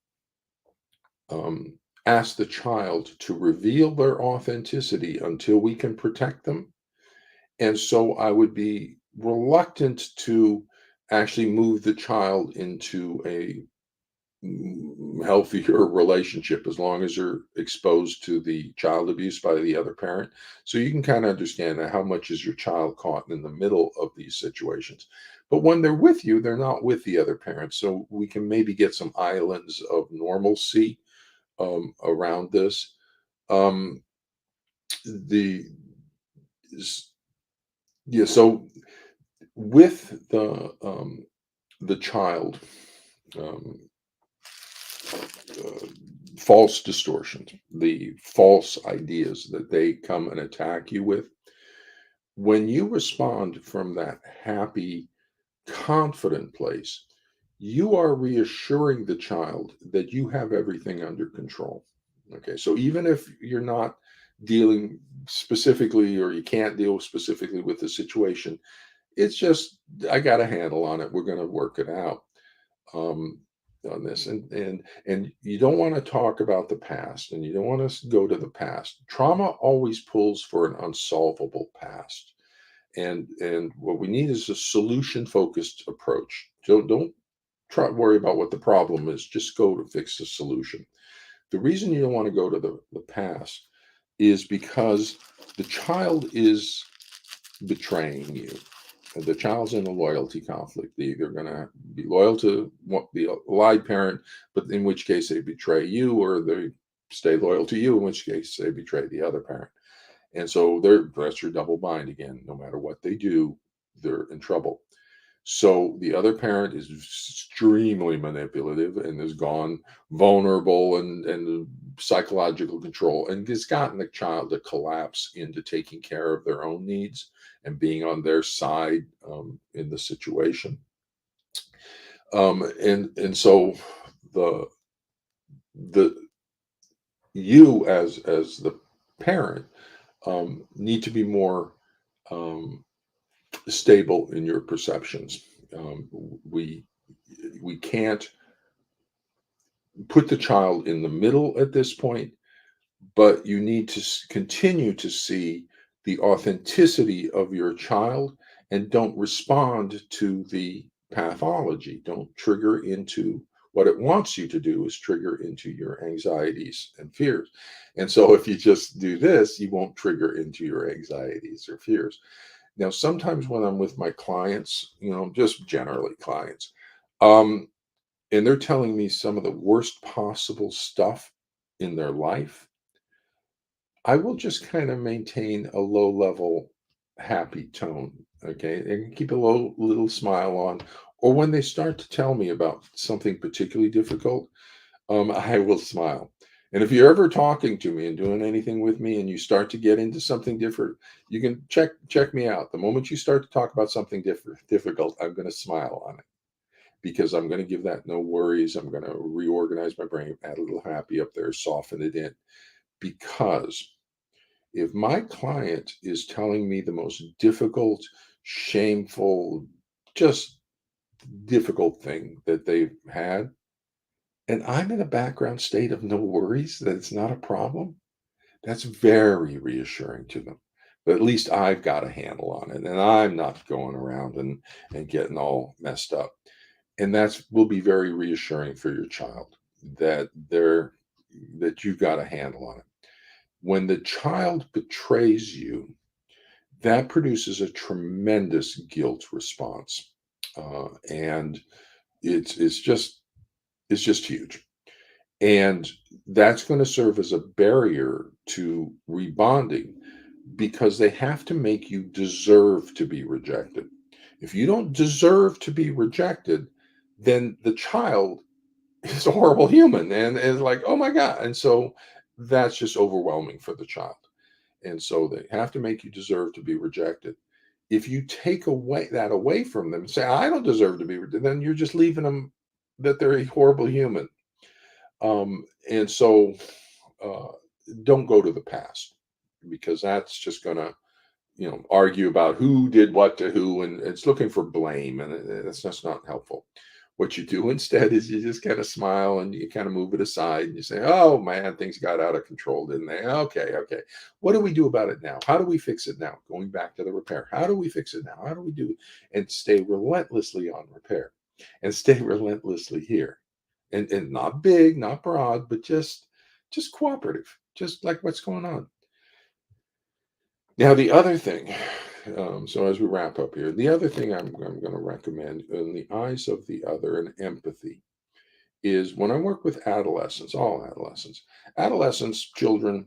um, ask the child to reveal their authenticity until we can protect them. And so I would be reluctant to actually move the child into a healthier relationship as long as they're exposed to the child abuse by the other parent. So you can kind of understand that how much is your child caught in the middle of these situations. But when they're with you, they're not with the other parent. So we can maybe get some islands of normalcy around this. Um, the yeah, so with the child, um, uh, false distortions, the false ideas that they come and attack you with, when you respond from that happy, confident place, you are reassuring the child that you have everything under control. Okay, so even if you're not dealing specifically or you can't deal specifically with the situation, it's just, I got a handle on it. We're going to work it out um, on this, and you don't want to talk about the past, and you don't want to go to the past. Trauma always pulls for an unsolvable past, and what we need is a solution focused approach. So don't try worry about what the problem is. Just go to fix the solution. The reason you don't want to go to the past is because the child is betraying you. The child's in a loyalty conflict. They're either going to be loyal to what the allied parent, but in which case they betray you, or they stay loyal to you, in which case they betray the other parent. And so that's your double bind again. No matter what they do, they're in trouble. So the other parent is extremely manipulative and has gone vulnerable and psychological control and has gotten the child to collapse into taking care of their own needs and being on their side in the situation. And so the the you as the parent need to be more um, stable in your perceptions. Um, we we can't put the child in the middle at this point, but you need to continue to see the authenticity of your child and don't respond to the pathology. Don't trigger into what it wants you to do is trigger into your anxieties and fears. And so if you just do this, you won't trigger into your anxieties or fears. Now, sometimes when I'm with my clients, just generally clients, um, and they're telling me some of the worst possible stuff in their life, I will just kind of maintain a low level, happy tone. Okay. And keep a low little smile on. Or when they start to tell me about something particularly difficult, I will smile. And if you're ever talking to me and doing anything with me and you start to get into something different, you can check me out. The moment you start to talk about something difficult, I'm going to smile on it because I'm going to give that no worries. I'm going to reorganize my brain, add a little happy up there, soften it in. Because if my client is telling me the most difficult, shameful, just difficult thing that they've had, and I'm in a background state of no worries, that it's not a problem, that's very reassuring to them. But at least I've got a handle on it and I'm not going around and getting all messed up. And that's will be very reassuring for your child that that you've got a handle on it. When the child betrays you, that produces a tremendous guilt response, and it's just huge, and that's going to serve as a barrier to rebonding because they have to make you deserve to be rejected. If you don't deserve to be rejected, then the child is a horrible human and is like, oh my god, and so that's just overwhelming for the child. And so they have to make you deserve to be rejected. If you take away from them and say, I don't deserve to be rejected, then you're just leaving them that they're a horrible human. And so uh, don't go to the past, because that's just going to, argue about who did what to who, and it's looking for blame, and that's just not helpful. What you do instead is you just kind of smile and you kind of move it aside and you say, oh man, things got out of control, didn't they? Okay. What do we do about it now? How do we fix it now? Going back to the repair. How do we fix it now? How do we do it? And stay relentlessly on repair, and stay relentlessly here. And not big, not broad, but just cooperative, just like what's going on. Now, the other thing, so as we wrap up here, the other thing I'm going to recommend in the eyes of the other and empathy is when I work with adolescents, all adolescents, children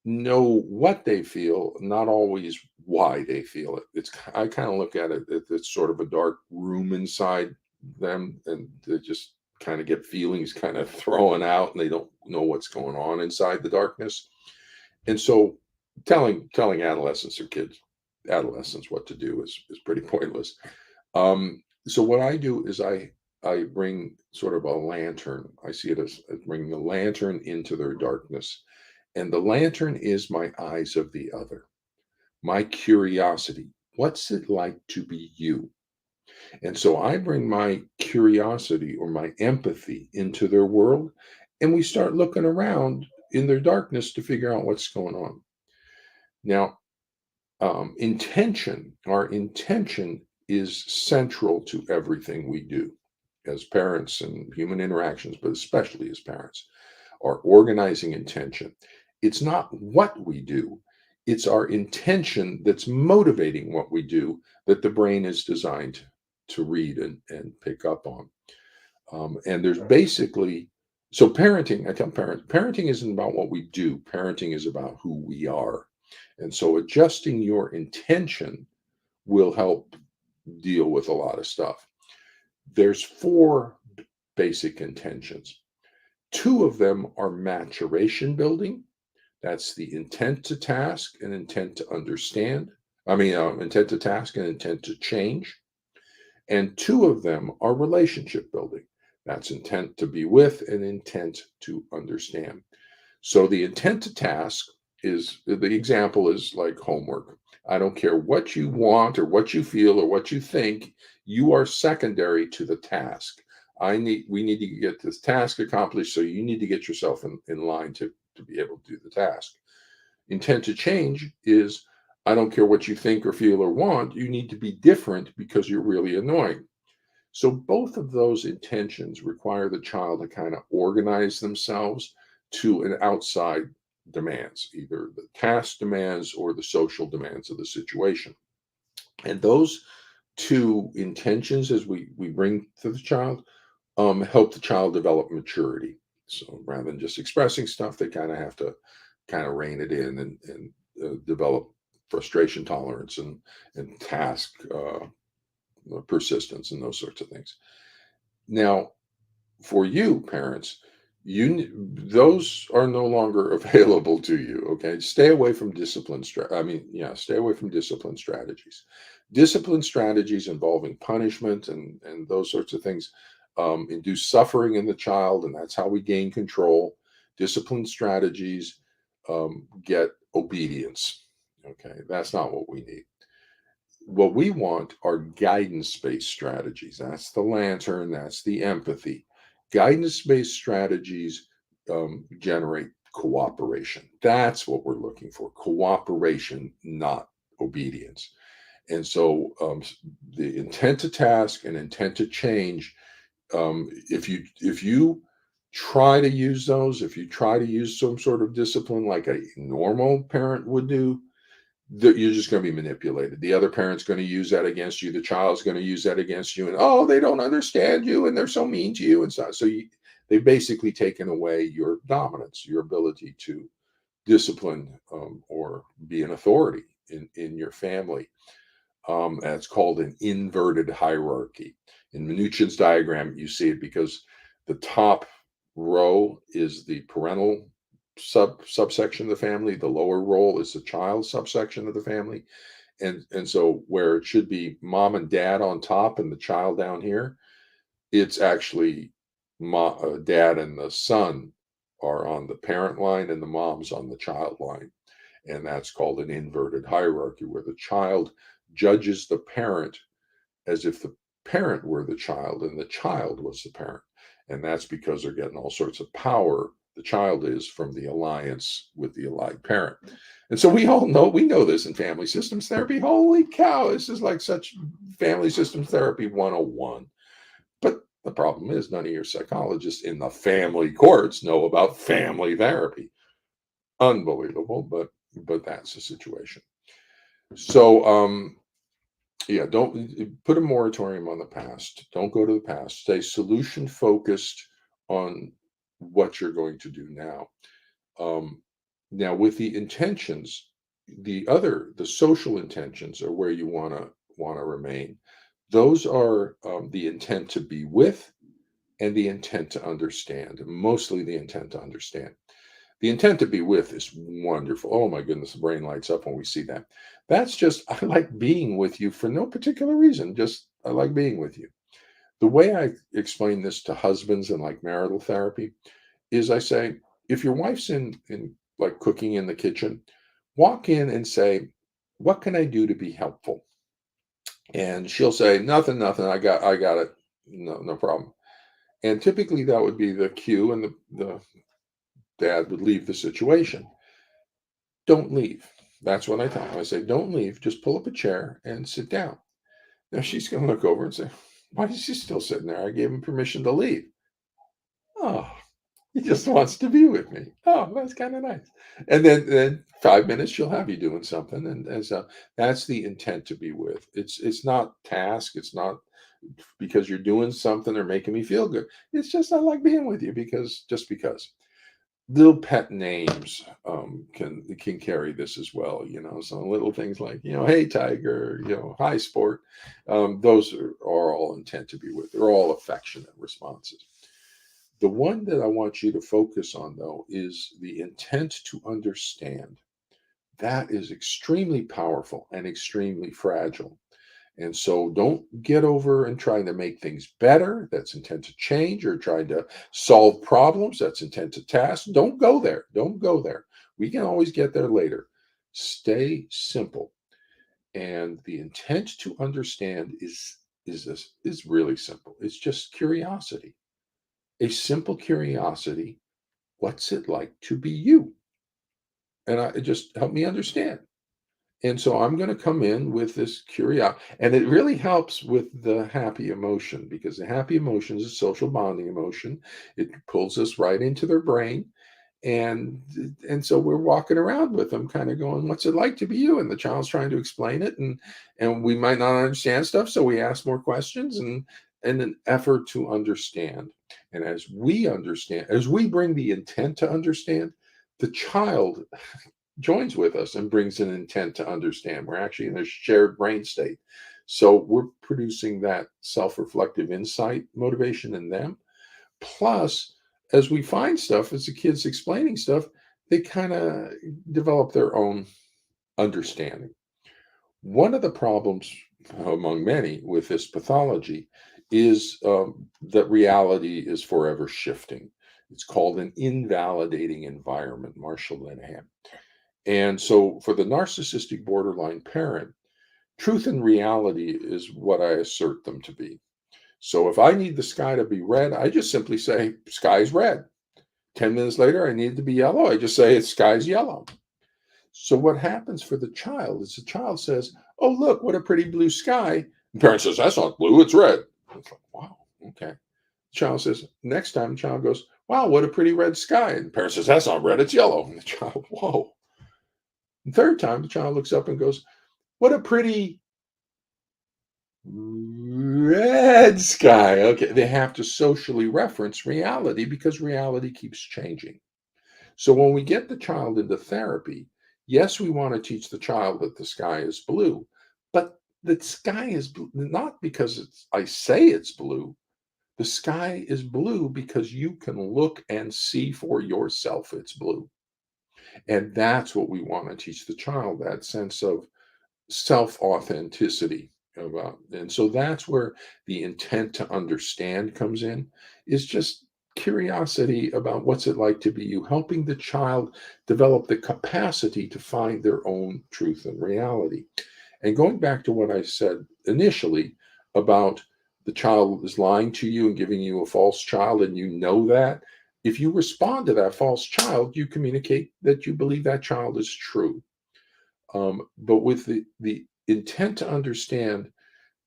know what they feel, not always why they feel it. I kind of look at it, it's sort of a dark room inside them, and they just kind of get feelings kind of thrown out, and they don't know what's going on inside the darkness. And so telling adolescents what to do is pretty pointless. So what I do is I bring sort of a lantern. I see it as bringing a lantern into their darkness, and the lantern is my eyes of the other, my curiosity. What's it like to be you? And so I bring my curiosity or my empathy into their world, and we start looking around in their darkness to figure out what's going on. Now, our intention is central to everything we do as parents and human interactions, but especially as parents. Our organizing intention. It's not what we do, it's our intention that's motivating what we do, that the brain is designed to read and pick up on. And there's basically, so parenting, I tell parents, parenting isn't about what we do, parenting is about who we are. And so adjusting your intention will help deal with a lot of stuff. There's four basic intentions. Two of them are maturation building. That's the intent to task and intent to understand. Intent to task and intent to change. And two of them are relationship building. That's intent to be with and intent to understand. So the intent to task is, the example is like homework. I don't care what you want or what you feel or what you think, you are secondary to the task. We need to get this task accomplished, so you need to get yourself in line to be able to do the task. Intent to change is, I don't care what you think or feel or want, you need to be different because you're really annoying. So both of those intentions require the child to kind of organize themselves to an outside demands, either the task demands or the social demands of the situation. And those two intentions, as we bring to the child, help the child develop maturity. So rather than just expressing stuff, they kind of have to kind of rein it in and develop frustration tolerance and task persistence and those sorts of things. Now, for you parents, those are no longer available to you. Okay, stay away from stay away from discipline strategies. Discipline strategies involving punishment and those sorts of things induce suffering in the child, and that's how we gain control. Discipline strategies get obedience. Okay, that's not what we need. What we want are guidance based strategies. That's the lantern, that's the empathy. Guidance based strategies generate cooperation. That's what we're looking for, cooperation, not obedience. And so the intent to task and intent to change, if you try to use those, if you try to use some sort of discipline like a normal parent would do, you're just going to be manipulated. The other parent's going to use that against you. The child's going to use that against you. And they don't understand you, and they're so mean to you, and so they've basically taken away your dominance, your ability to discipline or be an authority in your family. That's called an inverted hierarchy. In Minuchin's diagram, you see it because the top row is the parental subsection of the family. The lower role is the child subsection of the family. And so where it should be mom and dad on top and the child down here, it's actually dad and the son are on the parent line and the mom's on the child line. And that's called an inverted hierarchy, where the child judges the parent as if the parent were the child and the child was the parent. And that's because they're getting all sorts of power, the child is, from the alliance with the allied parent. And so we know this in family systems therapy. Holy cow, this is like such family systems therapy 101. But the problem is none of your psychologists in the family courts know about family therapy. Unbelievable, but that's the situation. So yeah, don't put a moratorium on the past. Don't go to the past. Stay solution focused on what you're going to do now. Now, with the intentions, the social intentions are where you want to remain. Those are the intent to be with and the intent to understand. Mostly the intent to understand. The intent to be with is wonderful. Oh my goodness, the brain lights up when we see that. That's just, I like being with you for no particular reason. Just, I like being with you. The way I explain this to husbands in like marital therapy is I say, if your wife's in like cooking in the kitchen, walk in and say, what can I do to be helpful? And she'll say, nothing, nothing. I got it. No problem. And typically that would be the cue, and the dad would leave the situation. Don't leave. That's what I tell him. I say, don't leave. Just pull up a chair and sit down. Now she's going to look over and say, why is she still sitting there? I gave him permission to leave. Oh, he just wants to be with me. Oh, that's kind of nice. And then 5 minutes she'll have you doing something, and so that's the intent to be with. It's not task. It's not because you're doing something or making me feel good. It's just I like being with you because. Little pet names can carry this as well, so little things like, hey tiger, hi sport. Those are all intent to be with. They're all affectionate responses. The one that I want you to focus on, though, is the intent to understand. That is extremely powerful and extremely fragile. And so don't get over and trying to make things better. That's intent to change, or trying to solve problems. That's intent to task. Don't go there. Don't go there. We can always get there later. Stay simple. And the intent to understand is really simple. It's just curiosity. A simple curiosity. What's it like to be you? And it just help me understand. And so I'm going to come in with this curiosity. And it really helps with the happy emotion, because the happy emotion is a social bonding emotion. It pulls us right into their brain. And so we're walking around with them kind of going, what's it like to be you? And the child's trying to explain it. And we might not understand stuff. So we ask more questions and an effort to understand. And as we understand, as we bring the intent to understand, the child joins with us and brings an intent to understand. We're actually in a shared brain state. So we're producing that self-reflective insight motivation in them. Plus, as we find stuff, as the kids explaining stuff, they kind of develop their own understanding. One of the problems, among many, with this pathology is that reality is forever shifting. It's called an invalidating environment, Marshall Linehan. And so for the narcissistic borderline parent, truth and reality is what I assert them to be. So if I need the sky to be red, I just simply say, sky's red. 10 minutes later, I need it to be yellow. I just say, it's sky's yellow. So what happens for the child is the child says, oh, look, what a pretty blue sky. The parent says, that's not blue, it's red. It's like, wow, okay. The child says, next time the child goes, wow, what a pretty red sky. And the parent says, that's not red, it's yellow. And the child, whoa. The third time, the child looks up and goes, what a pretty red sky. Okay, they have to socially reference reality because reality keeps changing. So when we get the child into therapy, yes, we want to teach the child that the sky is blue, but the sky is not because I say it's blue. The sky is blue because you can look and see for yourself it's blue. And that's what we want to teach the child, that sense of self authenticity about. And so that's where the intent to understand comes in, is just curiosity about what's it like to be you, helping the child develop the capacity to find their own truth and reality. And going back to what I said initially about the child is lying to you and giving you a false child, and you know that, if you respond to that false child, you communicate that you believe that child is true. But with the intent to understand,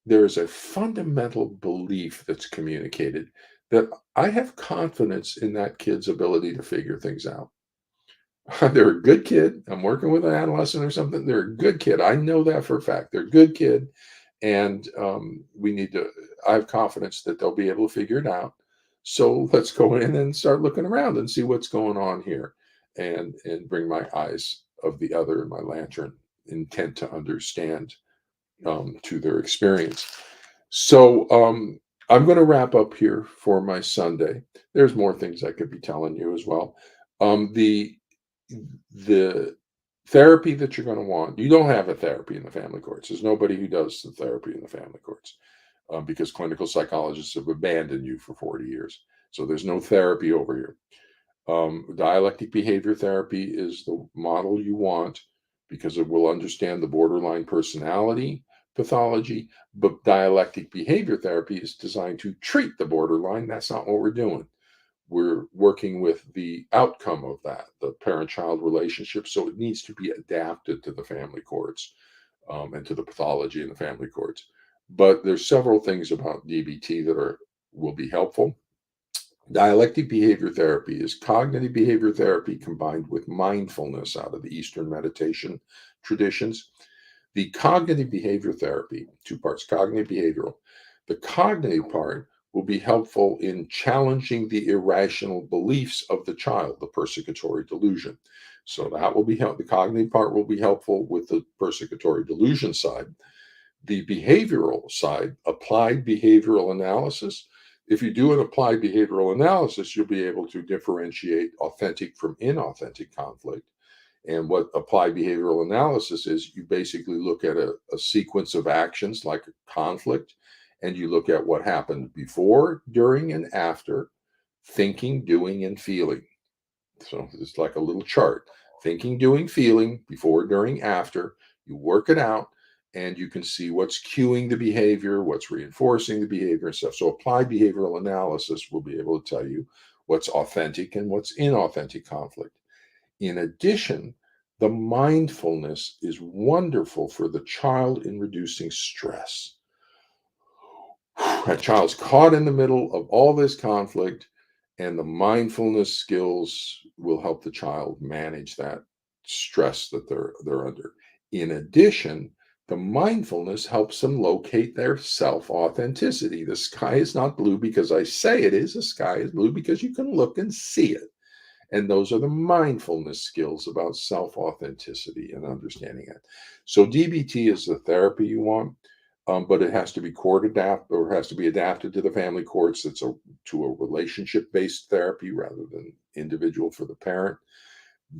there is a fundamental belief that's communicated that I have confidence in that kid's ability to figure things out. They're a good kid. I'm working with an adolescent or something. They're a good kid. I know that for a fact. They're a good kid. And we need to, I have confidence that they'll be able to figure it out. So let's go in and start looking around and see what's going on here, and bring my eyes of the other and my lantern, intent to understand, to their experience. So I'm going to wrap up here for my Sunday. There's more things I could be telling you as well. The therapy that you're going to want, you don't have a therapy in the family courts. There's nobody who does the therapy in the family courts, because clinical psychologists have abandoned you for 40 years. So there's no therapy over here. Dialectic behavior therapy is the model you want, because it will understand the borderline personality pathology. But dialectic behavior therapy is designed to treat the borderline. That's not what we're doing. We're working with the outcome of that, the parent child relationship. So it needs to be adapted to the family courts, and to the pathology in the family courts. But there's several things about DBT that will be helpful. Dialectic behavior therapy is cognitive behavior therapy combined with mindfulness out of the Eastern meditation traditions. The cognitive behavior therapy, two parts, cognitive behavioral. The cognitive part will be helpful in challenging the irrational beliefs of the child, the persecutory delusion. So that will be help. The cognitive part will be helpful with the persecutory delusion side. The behavioral side, applied behavioral analysis. If you do an applied behavioral analysis, you'll be able to differentiate authentic from inauthentic conflict. And what applied behavioral analysis is, you basically look at a sequence of actions like a conflict, and you look at what happened before, during, and after: thinking, doing, and feeling. So it's like a little chart: thinking, doing, feeling, before, during, after. You work it out, and you can see what's cueing the behavior, what's reinforcing the behavior, and stuff. So applied behavioral analysis will be able to tell you what's authentic and what's inauthentic conflict. In addition, the mindfulness is wonderful for the child in reducing stress. That child's caught in the middle of all this conflict, and the mindfulness skills will help the child manage that stress that they're under. In addition, the mindfulness helps them locate their self authenticity. The sky is not blue because I say it is. The sky is blue because you can look and see it. And those are the mindfulness skills about self authenticity and understanding it. So DBT is the therapy you want, but it has to be court adapt, or has to be adapted to the family courts. It's to a relationship based therapy rather than individual for the parent.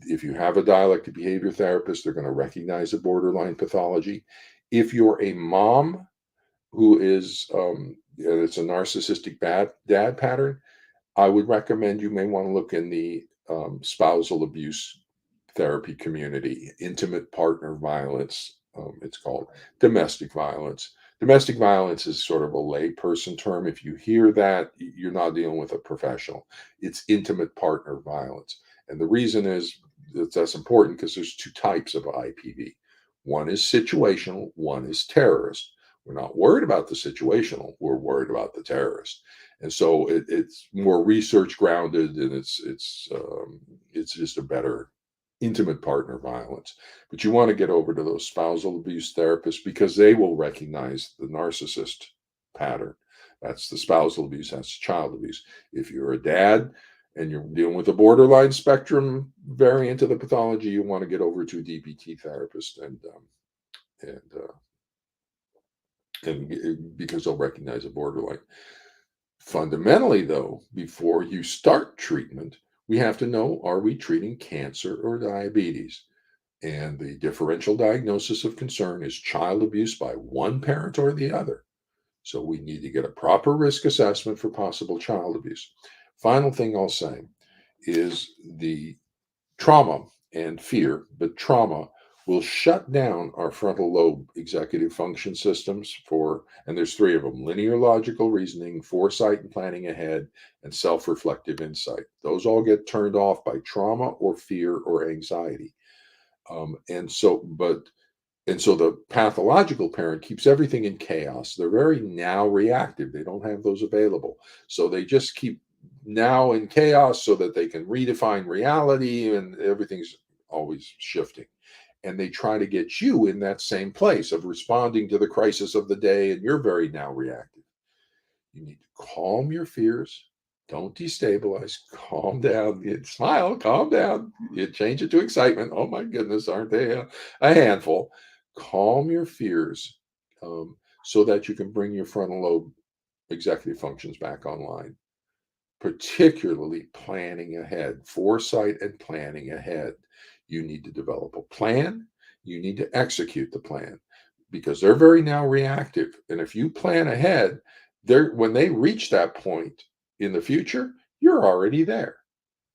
If you have a dialectic behavior therapist, they're going to recognize a borderline pathology. If you're a mom who is, and it's a narcissistic bad dad pattern, I would recommend you may want to look in the spousal abuse therapy community, intimate partner violence. It's called domestic violence. Domestic violence is sort of a layperson term. If you hear that, you're not dealing with a professional. It's intimate partner violence. And the reason is that's important because there's two types of IPV. One is situational, one is terrorist. We're not worried about the situational, we're worried about the terrorist. And so it's more research grounded, and it's just a better intimate partner violence. But you want to get over to those spousal abuse therapists, because they will recognize the narcissist pattern. That's the spousal abuse, that's child abuse. If you're a dad and you're dealing with a borderline spectrum variant of the pathology, you want to get over to a DBT therapist, and because they'll recognize a borderline. Fundamentally, though, before you start treatment, We have to know, are we treating cancer or diabetes? And the differential diagnosis of concern is child abuse by one parent or the other. So we need to get a proper risk assessment for possible child abuse. Final thing I'll say is the trauma and fear, but trauma will shut down our frontal lobe executive function systems for, and there's three of them: linear logical reasoning, foresight and planning ahead, and self reflective insight. Those all get turned off by trauma or fear or anxiety. And so, the pathological parent keeps everything in chaos. They're very now reactive. They don't have those available. So they just keep now in chaos so that they can redefine reality, and everything's always shifting. And they try to get you in that same place of responding to the crisis of the day, and you're very now reactive. You need to calm your fears. Don't destabilize. Calm down. Smile. Calm down. You change it to excitement. Oh my goodness, aren't they a handful? Calm your fears, so that you can bring your frontal lobe executive functions back online. Particularly planning ahead, foresight and planning ahead. You need to develop a plan. You need to execute the plan, because they're very now reactive. And if you plan ahead, when they reach that point in the future, you're already there.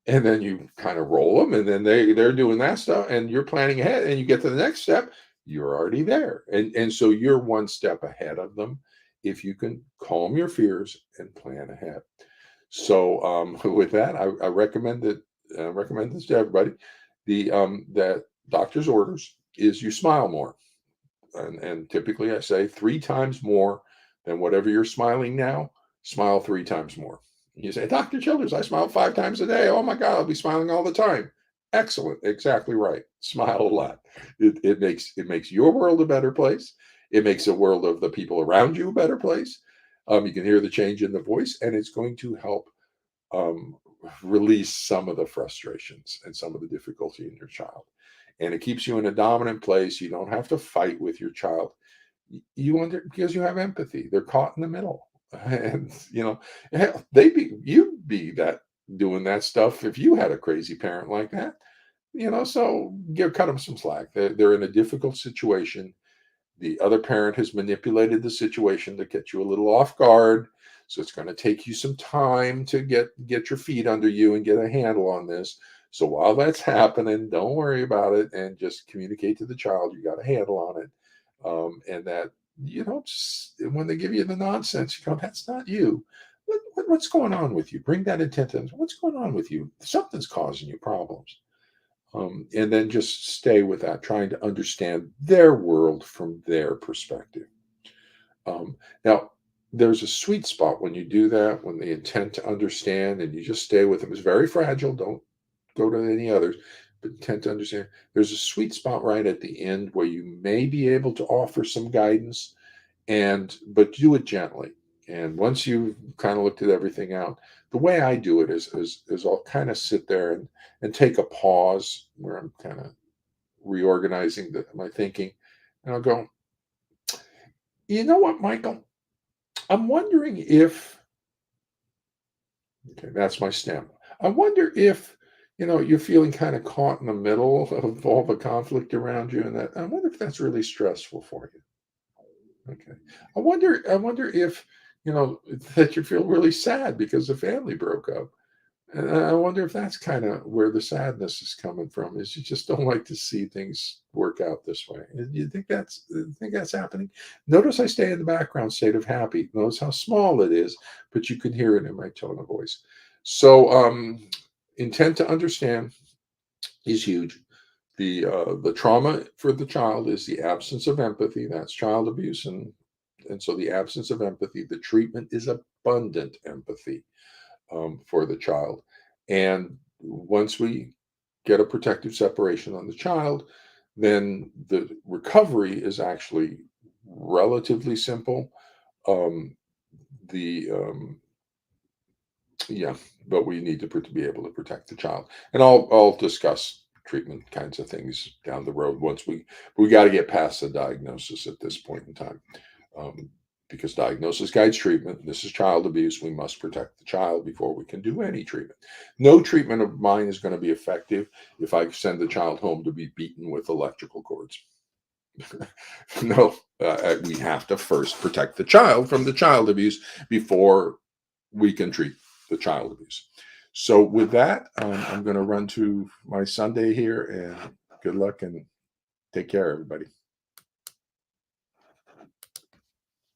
And then you kind of roll them, and then they're doing that stuff, and you're planning ahead, and you get to the next step, you're already there. And so you're one step ahead of them if you can calm your fears and plan ahead. So with that, I recommend this to everybody. The that doctor's orders is you smile more, and typically I say 3 times more than whatever you're smiling now. Smile 3 times more. You say, Dr. Childress, I smile 5 times a day. Oh my God, I'll be smiling all the time. Excellent, exactly right. Smile a lot. It makes your world a better place. It makes the world of the people around you a better place. You can hear the change in the voice, and it's going to help um, release some of the frustrations and some of the difficulty in your child. And it keeps you in a dominant place. You don't have to fight with your child. You wonder, because you have empathy. They're caught in the middle, and hell, you'd be that doing that stuff if you had a crazy parent like that. So cut them some slack. They're in a difficult situation. The other parent has manipulated the situation to get you a little off guard. So it's going to take you some time to get your feet under you and get a handle on this. So while that's happening, don't worry about it, and just communicate to the child you got a handle on it. And that, when they give you the nonsense, you go, that's not you. What's going on with you? Bring that intent in. What's going on with you? Something's causing you problems. And then just stay with that, trying to understand their world from their perspective. Now, there's a sweet spot when you do that, when the intent to understand and you just stay with them is very fragile. Don't go to any others, but intent to understand. There's a sweet spot right at the end where you may be able to offer some guidance, but do it gently. And once you've kind of looked at everything out, the way I do it is I'll kind of sit there and take a pause where I'm kind of reorganizing my thinking, and I'll go, you know what, Michael? I'm wondering if, okay, that's my stem. I wonder if, you're feeling kind of caught in the middle of all the conflict around you, and that I wonder if that's really stressful for you. Okay. I wonder if, that you feel really sad because the family broke up. And I wonder if that's kind of where the sadness is coming from, is you just don't like to see things work out this way. And you think that's happening? Notice I stay in the background state of happy. Notice how small it is, but you can hear it in my tone of voice. So intent to understand is huge. The trauma for the child is the absence of empathy. That's child abuse, and so the absence of empathy. The treatment is abundant empathy for the child. And once we get a protective separation on the child, then the recovery is actually relatively simple. Um, the Yeah, but we need to be able to protect the child, and I'll discuss treatment kinds of things down the road once we got to get past the diagnosis at this point in time. Um, because diagnosis guides treatment. This is child abuse. We must protect the child before we can do any treatment. No treatment of mine is going to be effective if I send the child home to be beaten with electrical cords. No, we have to first protect the child from the child abuse before we can treat the child abuse. So with that, I'm going to run to my Sunday here, and good luck and take care, everybody.